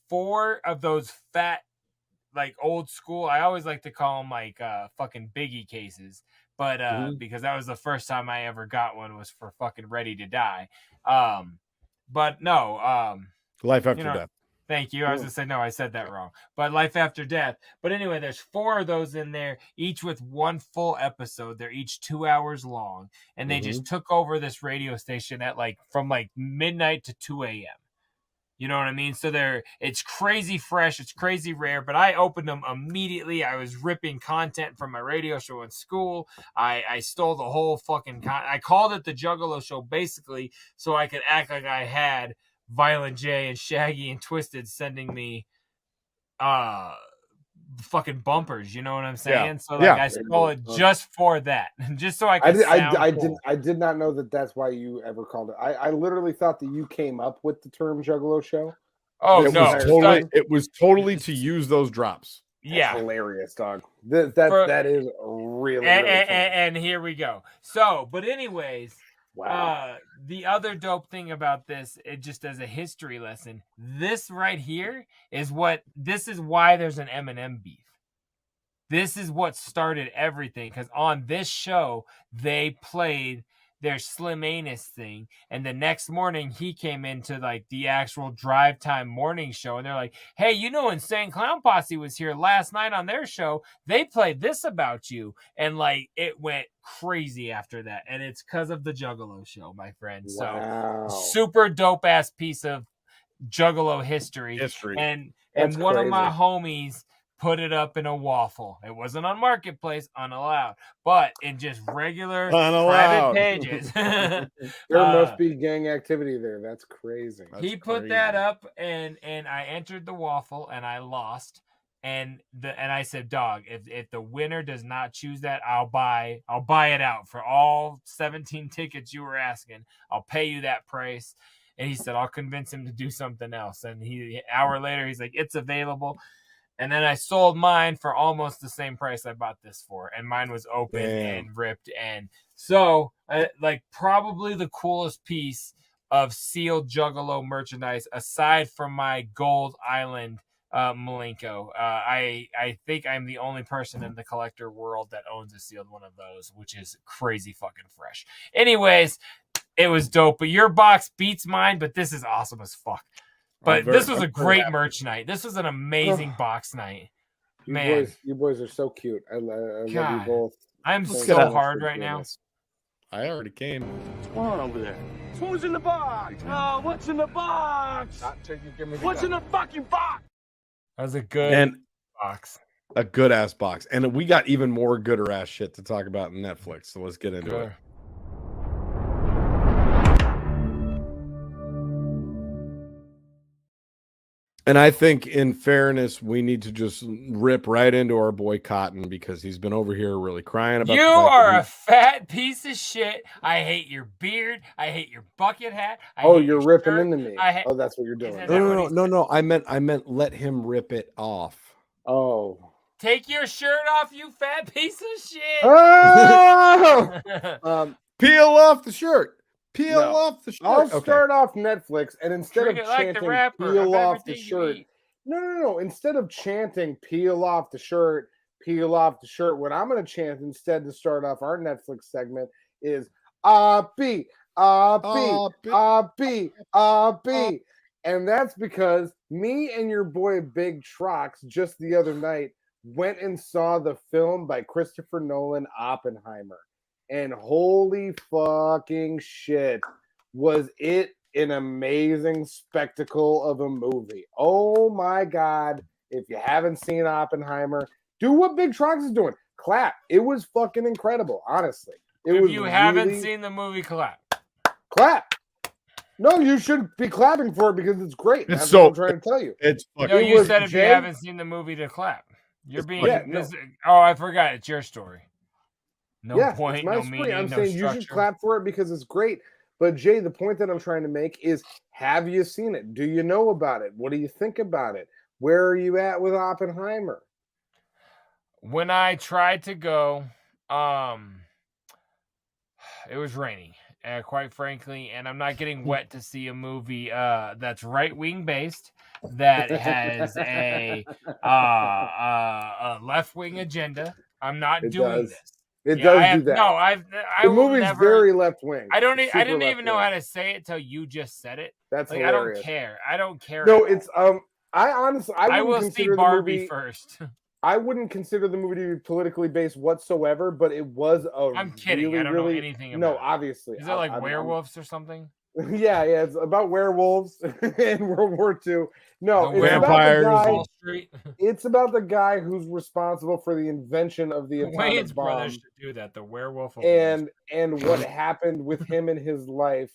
4 of those fat, like old school. I always like to call them like fucking Biggie cases, but because that was the first time I ever got one was for fucking Ready to Die. But no, Life After Death. Thank you. I was gonna say no, I said that wrong. But Life After Death. But anyway, there's 4 of those in there, each with 1 full episode. They're each 2 hours long, and they just took over this radio station at from midnight to 2 a.m. You know what I mean? So it's crazy fresh. It's crazy rare, but I opened them immediately. I was ripping content from my radio show in school. I stole the whole fucking I called it the Juggalo Show basically so I could act like I had Violent J and Shaggy and Twisted sending me fucking bumpers, you know what I'm saying? Yeah. So I stole it just for that, just so I could I did not know that that's why you ever called it. I literally thought that you came up with the term Juggalo Show. Oh, it was totally to use those drops. Yeah, that's hilarious, dog. That is really funny. And here we go. So, but anyways, the other dope thing about this, it just as a history lesson, this right here is why there's an M&M beef. This is what started everything, because on this show they played their Slim Anus thing, and the next morning he came into the actual drive time morning show, and they're like, hey, Insane Clown Posse was here last night on their show. They played this about you, and it went crazy after that, and it's because of the Juggalo Show, my friend. Wow. So super dope ass piece of Juggalo history. And one of my homies put it up in a waffle. It wasn't on Marketplace, unallowed, but in just regular private pages. There must be gang activity there. That's crazy. He put that up, and I entered the waffle, and I lost. And I said, dog, if the winner does not choose that, I'll buy it out for all 17 tickets you were asking. I'll pay you that price. And he said, I'll convince him to do something else. And an hour later, he's like, it's available. And then I sold mine for almost the same price I bought this for. And mine was open and ripped. And so, probably the coolest piece of sealed Juggalo merchandise, aside from my Gold Island Malenko. I think I'm the only person in the collector world that owns a sealed one of those, which is crazy fucking fresh. Anyways, it was dope. But your box beats mine, but this is awesome as fuck. But this was a great merch night. This was an amazing box night. You boys are so cute. I love you both. I'm so hard right now. I already came. What's going on over there? Who's in the box? Oh, what's in the box? What's in the fucking box? That was a good box. A good ass box. And we got even more gooder ass shit to talk about in Netflix. So let's get into it. And I think, in fairness, we need to just rip right into our boy Cotton because he's been over here really crying about. You are a fat piece of shit. I hate your beard. I hate your bucket hat. You're ripping into me. That's what you're doing. No. I meant let him rip it off. Oh. Take your shirt off, you fat piece of shit. Oh! Peel off the shirt. Peel off the shirt. I'll start off Netflix, and instead of chanting "peel off the shirt," no. Instead of chanting "peel off the shirt," what I'm going to chant instead to start off our Netflix segment is "B, B, B," and that's because me and your boy Big Trox just the other night went and saw the film by Christopher Nolan, Oppenheimer. And holy fucking shit, was it an amazing spectacle of a movie. Oh my God. If you haven't seen Oppenheimer, do what Big Trox is doing. Clap. It was fucking incredible, honestly. If you haven't seen the movie, clap. Clap. No, you should be clapping for it because it's great. That's what I'm trying to tell you. It's fucking. No, you said if you haven't seen the movie to clap. You're being. Oh, I forgot. It's your story. No point, no meaning, I'm no saying structure. You should clap for it because it's great. But Jay, the point that I'm trying to make is, have you seen it? Do you know about it? What do you think about it? Where are you at with Oppenheimer? When I tried to go, it was rainy, quite frankly, and I'm not getting wet to see a movie that's right-wing based, that has a left-wing agenda. I'm not doing this. It does do that. No, the movie's very left wing. I didn't even know how to say it till you just said it. That's like, hilarious. I don't care. No, it's I honestly I will see Barbie first. I wouldn't consider the movie to be politically based whatsoever, but it was a. I'm kidding. Really, I don't really, know anything about. No, it. obviously. Is it like werewolves or something? Yeah, it's about werewolves in World War II. No, it's vampires. About the Wall Street. It's about the guy who's responsible for the invention of the atomic Wayne's bomb. brothers should do that. The werewolf. And what happened with him in his life,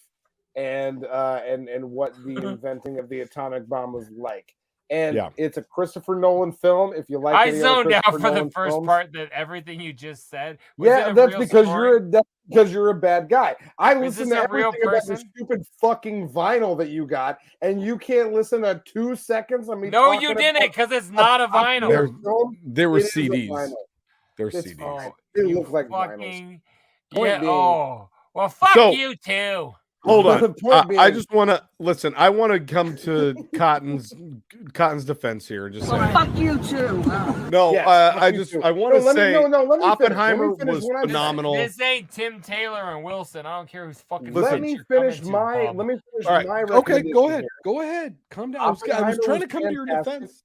and what the inventing of the atomic bomb was like. And it's a Christopher Nolan film. If you like, I zoned out for the first part that everything you just said. That's because you're a bad guy. I listen to everything about the stupid fucking vinyl that you got, and you can't listen to 2 seconds of me. No, you didn't, because it's not a vinyl. There were CDs. There were CDs. It looked like vinyls. Well, fuck you too. Hold on. I just want to listen. I want to come to Cotton's defense here and just say, fuck you too. No, I want to say Oppenheimer was phenomenal. This ain't Tim Taylor and Wilson. I don't care who's fucking. Let me finish my. Okay, go ahead. Go ahead. Calm down. I was trying to come to your defense.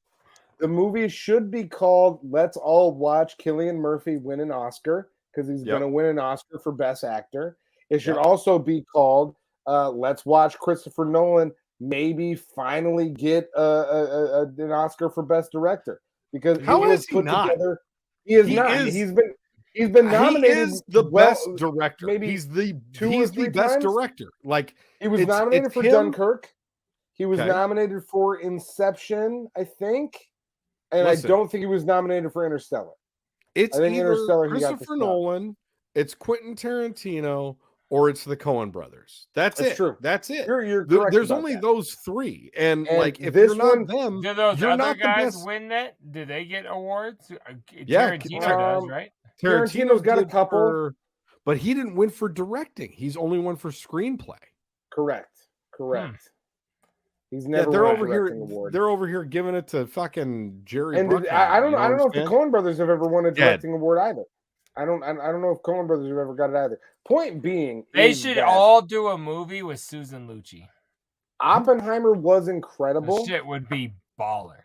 The movie should be called "Let's All Watch Cillian Murphy Win an Oscar" because he's going to win an Oscar for Best Actor. It should also be called "Let's Watch Christopher Nolan maybe finally get an Oscar for Best Director," because how is he not? Together, he is not. He's been nominated. He is the best director. Maybe he's the best director. Like he was nominated for Dunkirk. He was nominated for Inception, I think, and I don't think he was nominated for Interstellar. It's either Christopher Nolan, it's Quentin Tarantino, or it's the Coen brothers. That's it. True. That's it. You're correct. There's only those three, and like if this you're not them, do those you're other not guys the best. win that? Do they get awards? Yeah, Tarantino does, right? Tarantino's got a couple, but he didn't win for directing. He's only won for screenplay. Correct. He's never. They're won over a here. directing award. They're over here giving it to fucking Jerry. And Bruckheimer, I don't know. I don't know if the understand? Coen brothers have ever won a directing award either. I don't know if Coen brothers have ever got it either. Point being, they should all do a movie with Susan Lucci. Oppenheimer was incredible. The shit would be baller.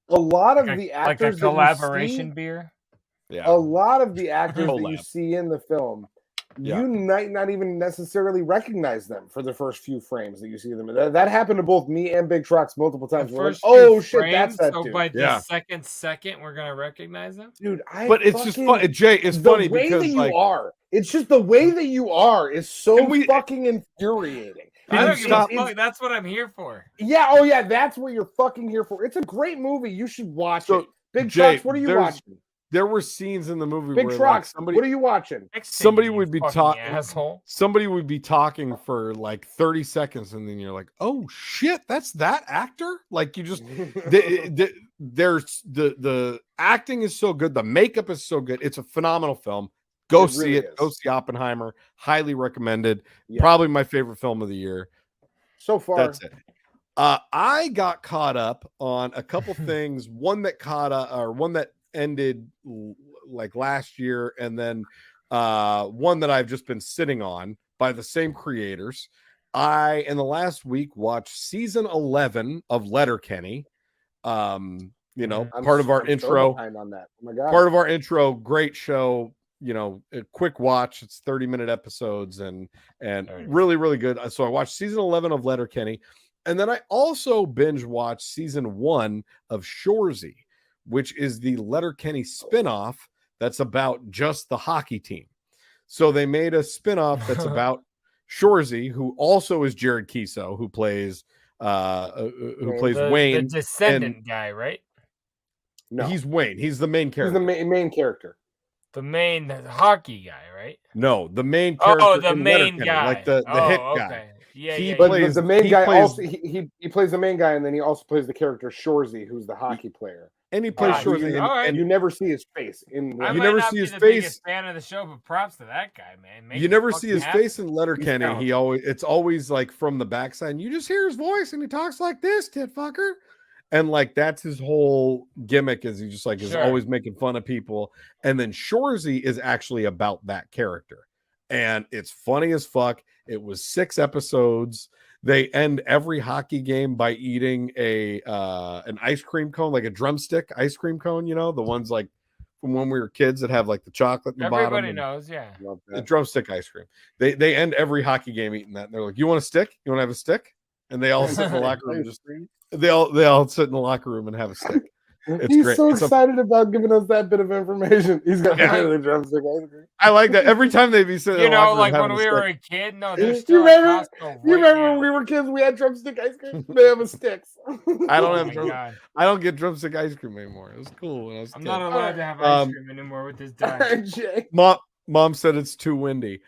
A lot of the actors, like a collaboration beer. Yeah. A lot of the actors that you see in the film you might not even necessarily recognize them for the first few frames that you see them. That happened to both me and Big Trox multiple times. We're like, oh shit, that's that so dude. by the second, we're gonna recognize them, dude. But it's just fun, Jay. It's funny because the way that you are. It's just the way that you are is so fucking infuriating. I don't give a fuck. That's what I'm here for. Yeah. Oh yeah, that's what you're fucking here for. It's a great movie. You should watch it. Big Trox, what are you watching? There were scenes in the movie Big where Trox, what are you watching? Somebody would be talking. Asshole. Somebody would be talking for like 30 seconds, and then you're like, "Oh shit, that's that actor!" Like you just, there's the acting is so good, the makeup is so good. It's a phenomenal film. Go see it. Go see Oppenheimer. Highly recommended. Yeah. Probably my favorite film of the year so far. That's it. I got caught up on a couple things. One that ended like last year, and then one that I've just been sitting on by the same creators. I in the last week watched season 11 of Letterkenny. Part of our intro. On that. Oh my God. Part of our intro. Great show. A quick watch. It's 30-minute episodes and really, really good. So I watched season 11 of Letterkenny, and then I also binge watched season 1 of Shoresy, which is the Letterkenny spinoff that's about just the hockey team. So they made a spinoff that's about Shoresy, who also is Jared Kiso, who plays Wayne, the descendant guy, right? No, he's Wayne. He's the main character. He's the main character. The main hockey guy, right? No, the main character. Oh, the main guy, like the hit guy. Yeah, he plays the main guy. Also, he plays the main guy, and then he also plays the character Shoresy, who's the hockey player. And he plays Shoresy, and you never see his face. I might never not see his face. Biggest fan of the show, but props to that guy, man. You never see his face in Letterkenny. It's always like from the backside. And you just hear his voice, and he talks like this, tit fucker. And like that's his whole gimmick is he just like is always making fun of people. And then Shoresy is actually about that character. And it's funny as fuck. It was 6 episodes. They end every hockey game by eating an ice cream cone, like a drumstick ice cream cone, the ones like from when we were kids that have like the chocolate in the bottom. Everybody knows, yeah. The drumstick ice cream. They end every hockey game eating that. And they're like, "You want a stick? You want to have a stick?" And they all sit in the locker room. They all sit in the locker room and have a stick. He's great. So excited about giving us that bit of information. He's got the drumstick ice cream. I like that. Every time they be sitting, like when we were a kid. No, you remember when we were kids? We had drumstick ice cream. They have a sticks. I don't have. I don't get drumstick ice cream anymore. It was cool when I was. I'm not allowed to have ice cream anymore with this diet. Mom said it's too windy.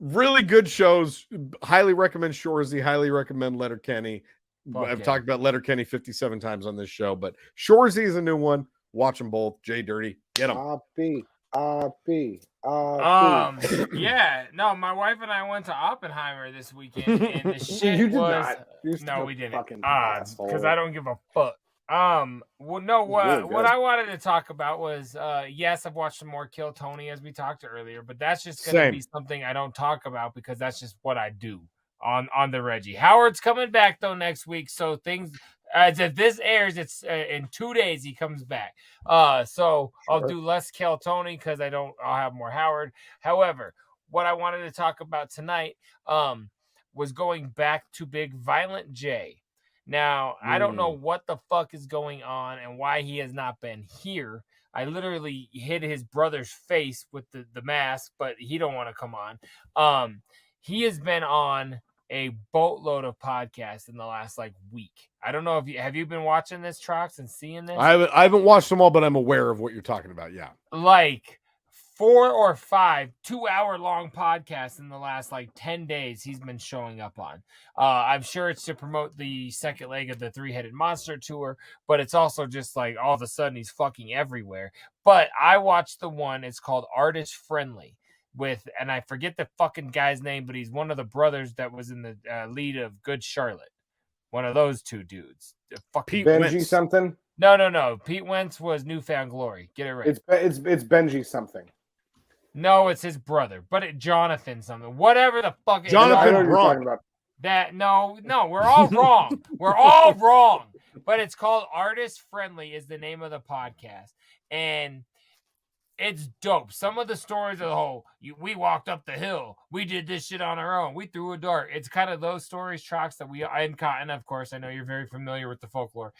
Really good shows. Highly recommend Shoresy. Highly recommend Letterkenny. I've talked about Letterkenny 57 times on this show, but Shoresy is a new one. Watch them both. JDirty, get them. Yeah, no, my wife and I went to Oppenheimer this weekend, and the shit you did was not. No, we didn't. Because I don't give a fuck. What I wanted to talk about was yes, I've watched some more Kill Tony as we talked earlier, but that's just gonna be something I don't talk about because that's just what I do on the Reggie. Howard's coming back though next week, so things as if this airs, it's in 2 days he comes back. So I'll do less Kill Tony because I'll have more Howard. However, what I wanted to talk about tonight was going back to Big Violent J. Now, I don't know what the fuck is going on and why he has not been here. I literally hid his brother's face with the mask, but he don't want to come on. He has been on a boatload of podcasts in the last week. I don't know if have you been watching this, Trox, and seeing this? I haven't watched them all, but I'm aware of what you're talking about. Yeah. 4 or 5 2-hour-long podcasts in the last 10 days he's been showing up on. I'm sure it's to promote the second leg of the Three-Headed Monster tour, but it's also just all of a sudden he's fucking everywhere. But I watched the one, it's called Artist Friendly and I forget the fucking guy's name, but he's one of the brothers that was in the lead of Good Charlotte. One of those two dudes. Pete Benji something? No. Pete Wentz was Newfound Glory. Get it right. It's Benji something. No, it's his brother, but Jonathan something. Whatever the fuck. Jonathan Braun. No, we're all wrong. We're all wrong. But it's called Artist Friendly is the name of the podcast. And it's dope. Some of the stories of the whole, we walked up the hill, we did this shit on our own, we threw a dart. It's kind of those stories, Trox, that and Cotton, of course. I know you're very familiar with the folklore.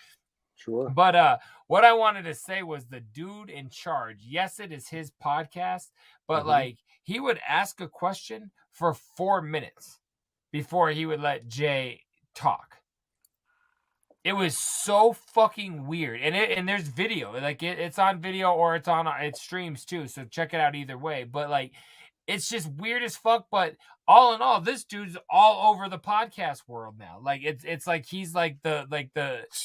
Sure. But what I wanted to say was the dude in charge. Yes, it is his podcast, but like he would ask a question for 4 minutes before he would let Jay talk. It was so fucking weird, and there's video, like it's on video or it streams too. So check it out either way. But like, it's just weird as fuck. But all in all, this dude's all over the podcast world now. Like it's like he's like the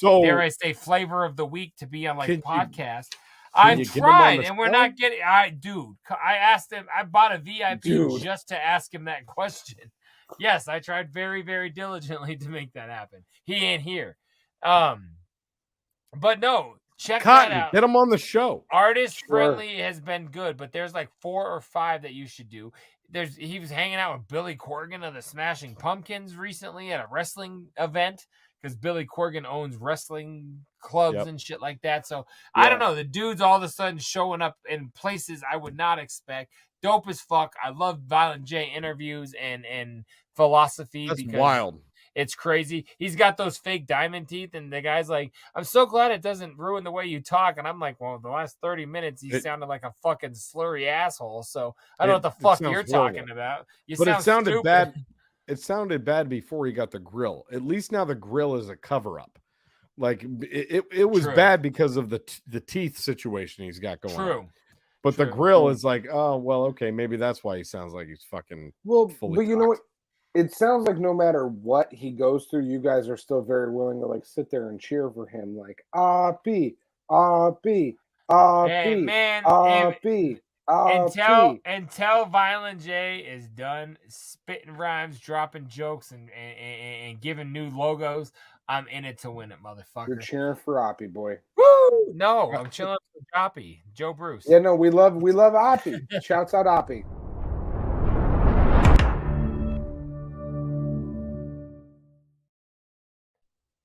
dare I say flavor of the week to be on like podcast. I've tried, and we're not getting. Dude, I asked him. I bought a VIP just to ask him that question. Yes, I tried very, very diligently to make that happen. He ain't here. But no, check Cotton, that out. get him on the show. Artist friendly has been good, but there's like 4 or 5 that you should do. He was hanging out with Billy Corgan of the Smashing Pumpkins recently at a wrestling event because Billy Corgan owns wrestling clubs and shit like that. So I don't know. The dude's all of a sudden showing up in places I would not expect. Dope as fuck. I love Violent J interviews and philosophy. That's because wild. It's crazy. He's got those fake diamond teeth, and the guy's like, I'm so glad it doesn't ruin the way you talk. And I'm like, well, the last 30 minutes, he sounded like a fucking slurry asshole. So I don't know what the fuck you're talking about. But it sounded bad. It sounded bad before he got the grill. At least now the grill is a cover-up. Like, it was bad because of the teeth situation he's got going on. But the grill is like, oh, well, okay, maybe that's why he sounds like he's fucking fully but you know what? It sounds like no matter what he goes through, you guys are still very willing to like sit there and cheer for him, like B, B, hey, B, man, B, until Violent J is done spitting rhymes, dropping jokes, and giving new logos, I'm in it to win it, motherfucker. You're cheering for Oppie, boy. Woo! No, I'm chilling with Oppie, Joe Bruce. Yeah, no, we love Oppie. Shouts out Oppie.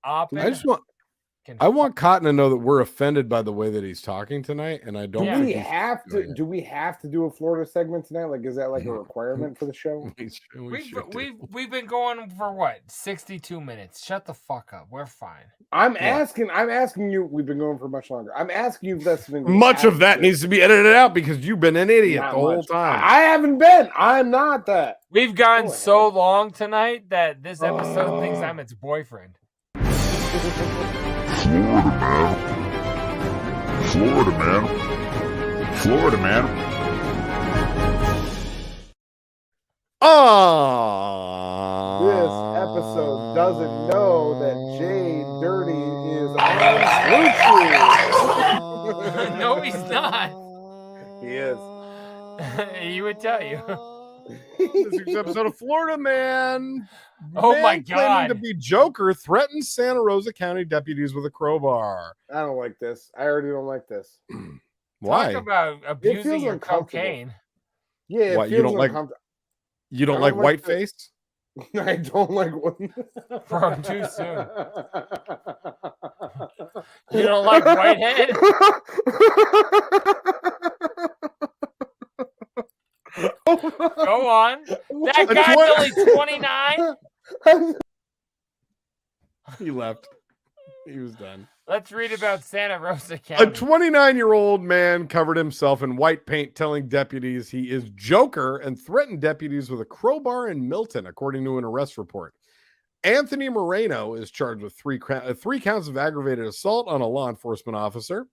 I want Cotton to know that we're offended by the way that he's talking tonight, and I don't. Do we have to do a Florida segment tonight? Like, is that like a requirement for the show? We've been going for what 62 minutes. Shut the fuck up. We're fine. I'm asking you. We've been going for much longer. I'm asking you if that's been much of that needs to be edited out because you've been an idiot the whole time. I haven't been. I'm not that. We've gone so long tonight that this episode thinks I'm its boyfriend. Florida man. This episode doesn't know that JDirty is on Troxy. No, he's not. He is. He would tell you. This week's episode of Florida Man. Oh my God. Claiming to be Joker threatens Santa Rosa County deputies with a crowbar. I don't like this. I already don't like this. Why? Talk about abusing your cocaine. Yeah, what, you don't like? You don't like whiteface? I don't like one. From too soon. You don't like whitehead? Go on. That guy's only 29. He left. He was done. Let's read about Santa Rosa County. A 29-year-old man covered himself in white paint, telling deputies he is Joker and threatened deputies with a crowbar in Milton, according to an arrest report. Anthony Moreno is charged with three counts of aggravated assault on a law enforcement officer.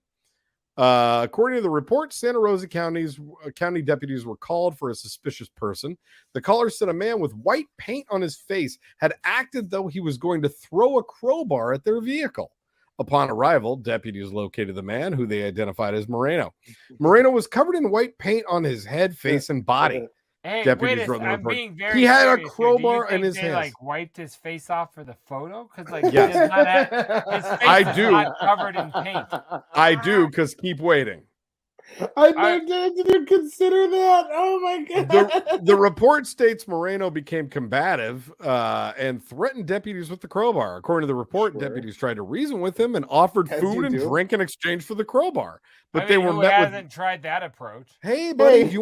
According to the report, Santa Rosa county deputies were called for a suspicious person. The caller said a man with white paint on his face had acted though he was going to throw a crowbar at their vehicle. Upon arrival, deputies located the man, who they identified as Moreno. Moreno was covered in white paint on his head, face, and body. Hey, deputies wait, wrote in the I'm report. being very He had a serious. crowbar in his they hand. Like wiped his face off for the photo because like Yes. he does not have, his face I is do. not covered in paint. I do, because keep waiting. I didn't consider that. Oh my god. The report states Moreno became combative and threatened deputies with the crowbar. According to the report, deputies tried to reason with him and offered food and drink in exchange for the crowbar. But they were who met hasn't tried that approach? Hey, buddy, do you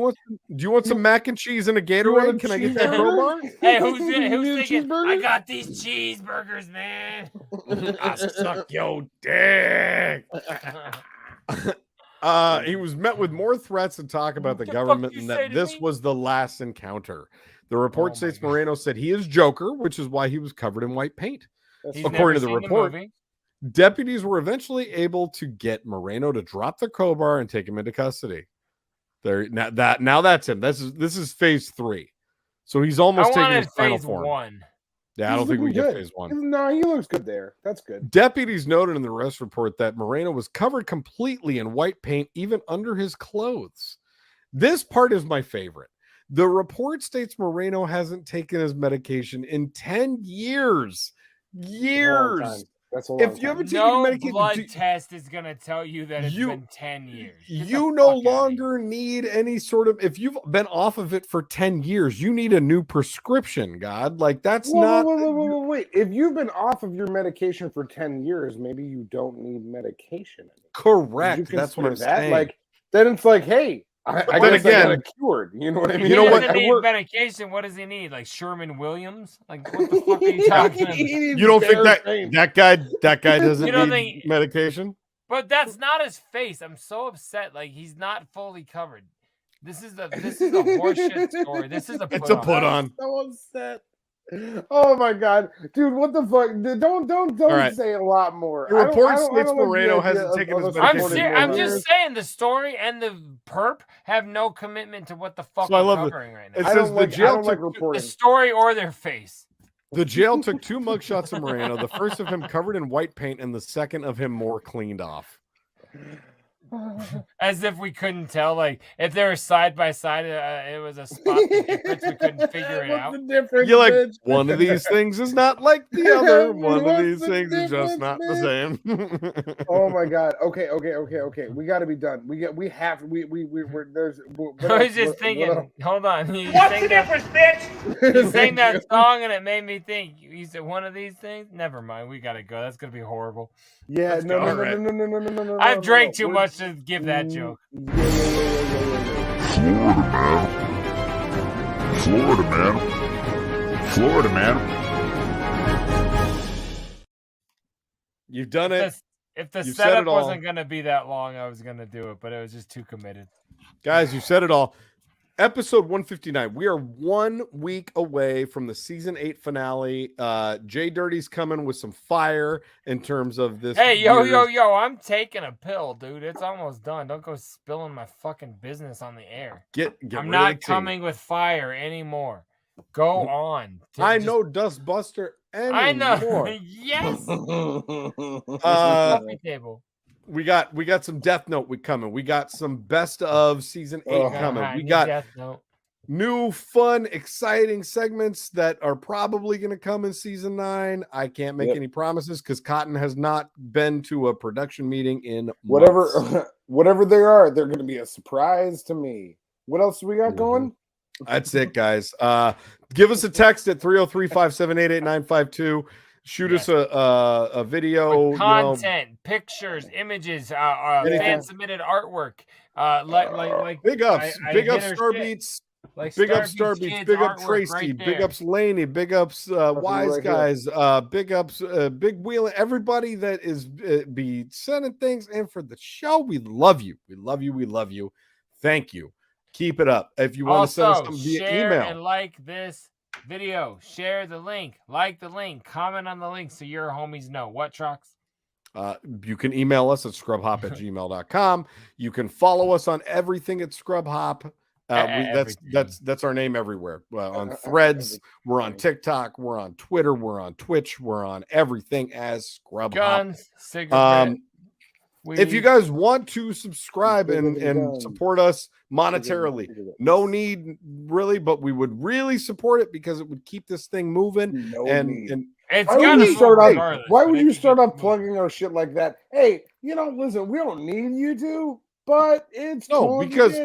want some mac and cheese and a Gatorade? Can I get that crowbar? Hey, who's thinking? I got these cheeseburgers, man. I suck your dick. He was met with more threats and talk about the government and that this was the last encounter. The report states Moreno said he is Joker, which is why he was covered in white paint. According to the report, deputies were eventually able to get Moreno to drop the crowbar and take him into custody. Now that's him. This is phase 3. So he's almost taking his final form. 1. Yeah, I don't think we get phase 1. No, he looks good there. That's good. Deputies noted in the arrest report that Moreno was covered completely in white paint, even under his clothes. This part is my favorite. The report states Moreno hasn't taken his medication in 10 years. Years. That's a long time. If you haven't taken medication, blood test is going to tell you that it's been 10 years. You no longer need any sort of, if you've been off of it for 10 years, you need a new prescription, God. Like that's Wait. If you've been off of your medication for 10 years, maybe you don't need medication anymore. Correct. That's what I'm saying. Like, then it's like, hey, I guess I got it cured. You know what I mean? You know what? He needs medication. What does he need? Like Sherman Williams? Like what the fuck are you talking about? You don't think that guy doesn't need medication? But that's not his face. I'm so upset. Like he's not fully covered. This is a horseshit story. This is a put on. I'm so upset. Oh my god, dude! What the fuck? Don't say a lot more. The report states Moreno hasn't taken his medication. I'm just saying the story and the perp have no commitment to what the fuck So I we're love covering right now. It says the jail took the story or their face. The jail took 2 mugshots of Moreno. The first of him covered in white paint, and the second of him more cleaned off. As if we couldn't tell, like if they were side by side, it was a spot difference. We couldn't figure it out. You're like, one of these things is not like the other. One of these things is just not the same. Oh my god. Okay. We got to be done. We're there's. I was just thinking. Hold on. What's the difference, bitch? You sang that song and it made me think. You said one of these things. Never mind. We gotta go. That's gonna be horrible. Yeah. No. I've drank too much to give that joke. Florida, man. You've done it. If the setup wasn't going to be that long, I was going to do it, but it was just too committed. Guys, you said it all. Episode 159. We are 1 week away from the season 8 finale. JDirty's coming with some fire in terms of this. Hey, yo! I'm taking a pill, dude. It's almost done. Don't go spilling my fucking business on the air. I'm not coming with fire anymore. Go on. I know Dustbuster anymore. I know. Yes. Table. We got some Death Note coming. We got some best of season 8 coming. We got new, fun, exciting segments that are probably going to come in season 9. I can't make any promises because Cotton has not been to a production meeting in whatever they are. They're going to be a surprise to me. What else do we got going? That's it, guys. Give us a text at 303-578-8952. Shoot us a video. With content, pictures, images, fan submitted artwork. Like big ups, big ups, Starbeats. Big ups, Starbeats. Big up Tracy. Big ups, Laney. Big ups, Wise Guys. Big ups, Big Wheel. Everybody that is be sending things in for the show. We love you. We love you. We love you. Thank you. Keep it up. If you want to send us something via email and like this video, share the link, like the link, comment on the link so your homies know. What, Trox? You can email us at scrubhop@gmail.com. You can follow us on everything at Scrubhop. That's our name everywhere. On Threads, we're on TikTok, we're on Twitter, we're on Twitch, we're on everything as Scrubhop. Guns, cigarettes. If you guys want to subscribe and support us monetarily, no need really, but we would really support it because it would keep this thing moving. And it's why would you start off plugging our shit like that? Hey, listen, we don't need you to. but it's because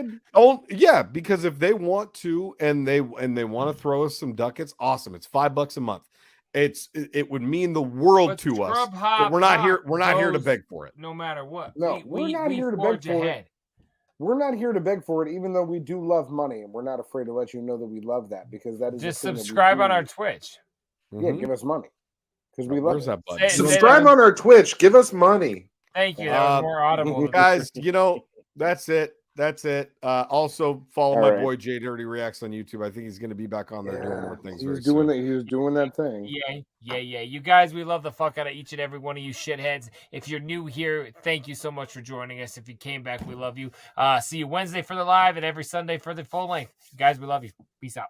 because if they want to and they want to throw us some ducats, awesome. It's $5 a month. It would mean the world to us. But we're not here. We're not here to beg for it. No matter what. No, we're not here to beg for it. We're not here to beg for it, even though we do love money, and we're not afraid to let you know that we love that because that is just subscribe on our Twitch. Yeah, give us money because we love that button. Subscribe on our Twitch. Give us money. Thank you. That was more audible, guys. That's it. That's it. Also, follow my boy JDirty Reacts on YouTube. I think he's going to be back on there doing more things. He was doing that thing. Yeah. You guys, we love the fuck out of each and every one of you shitheads. If you're new here, thank you so much for joining us. If you came back, we love you. See you Wednesday for the live and every Sunday for the full length. Guys, we love you. Peace out.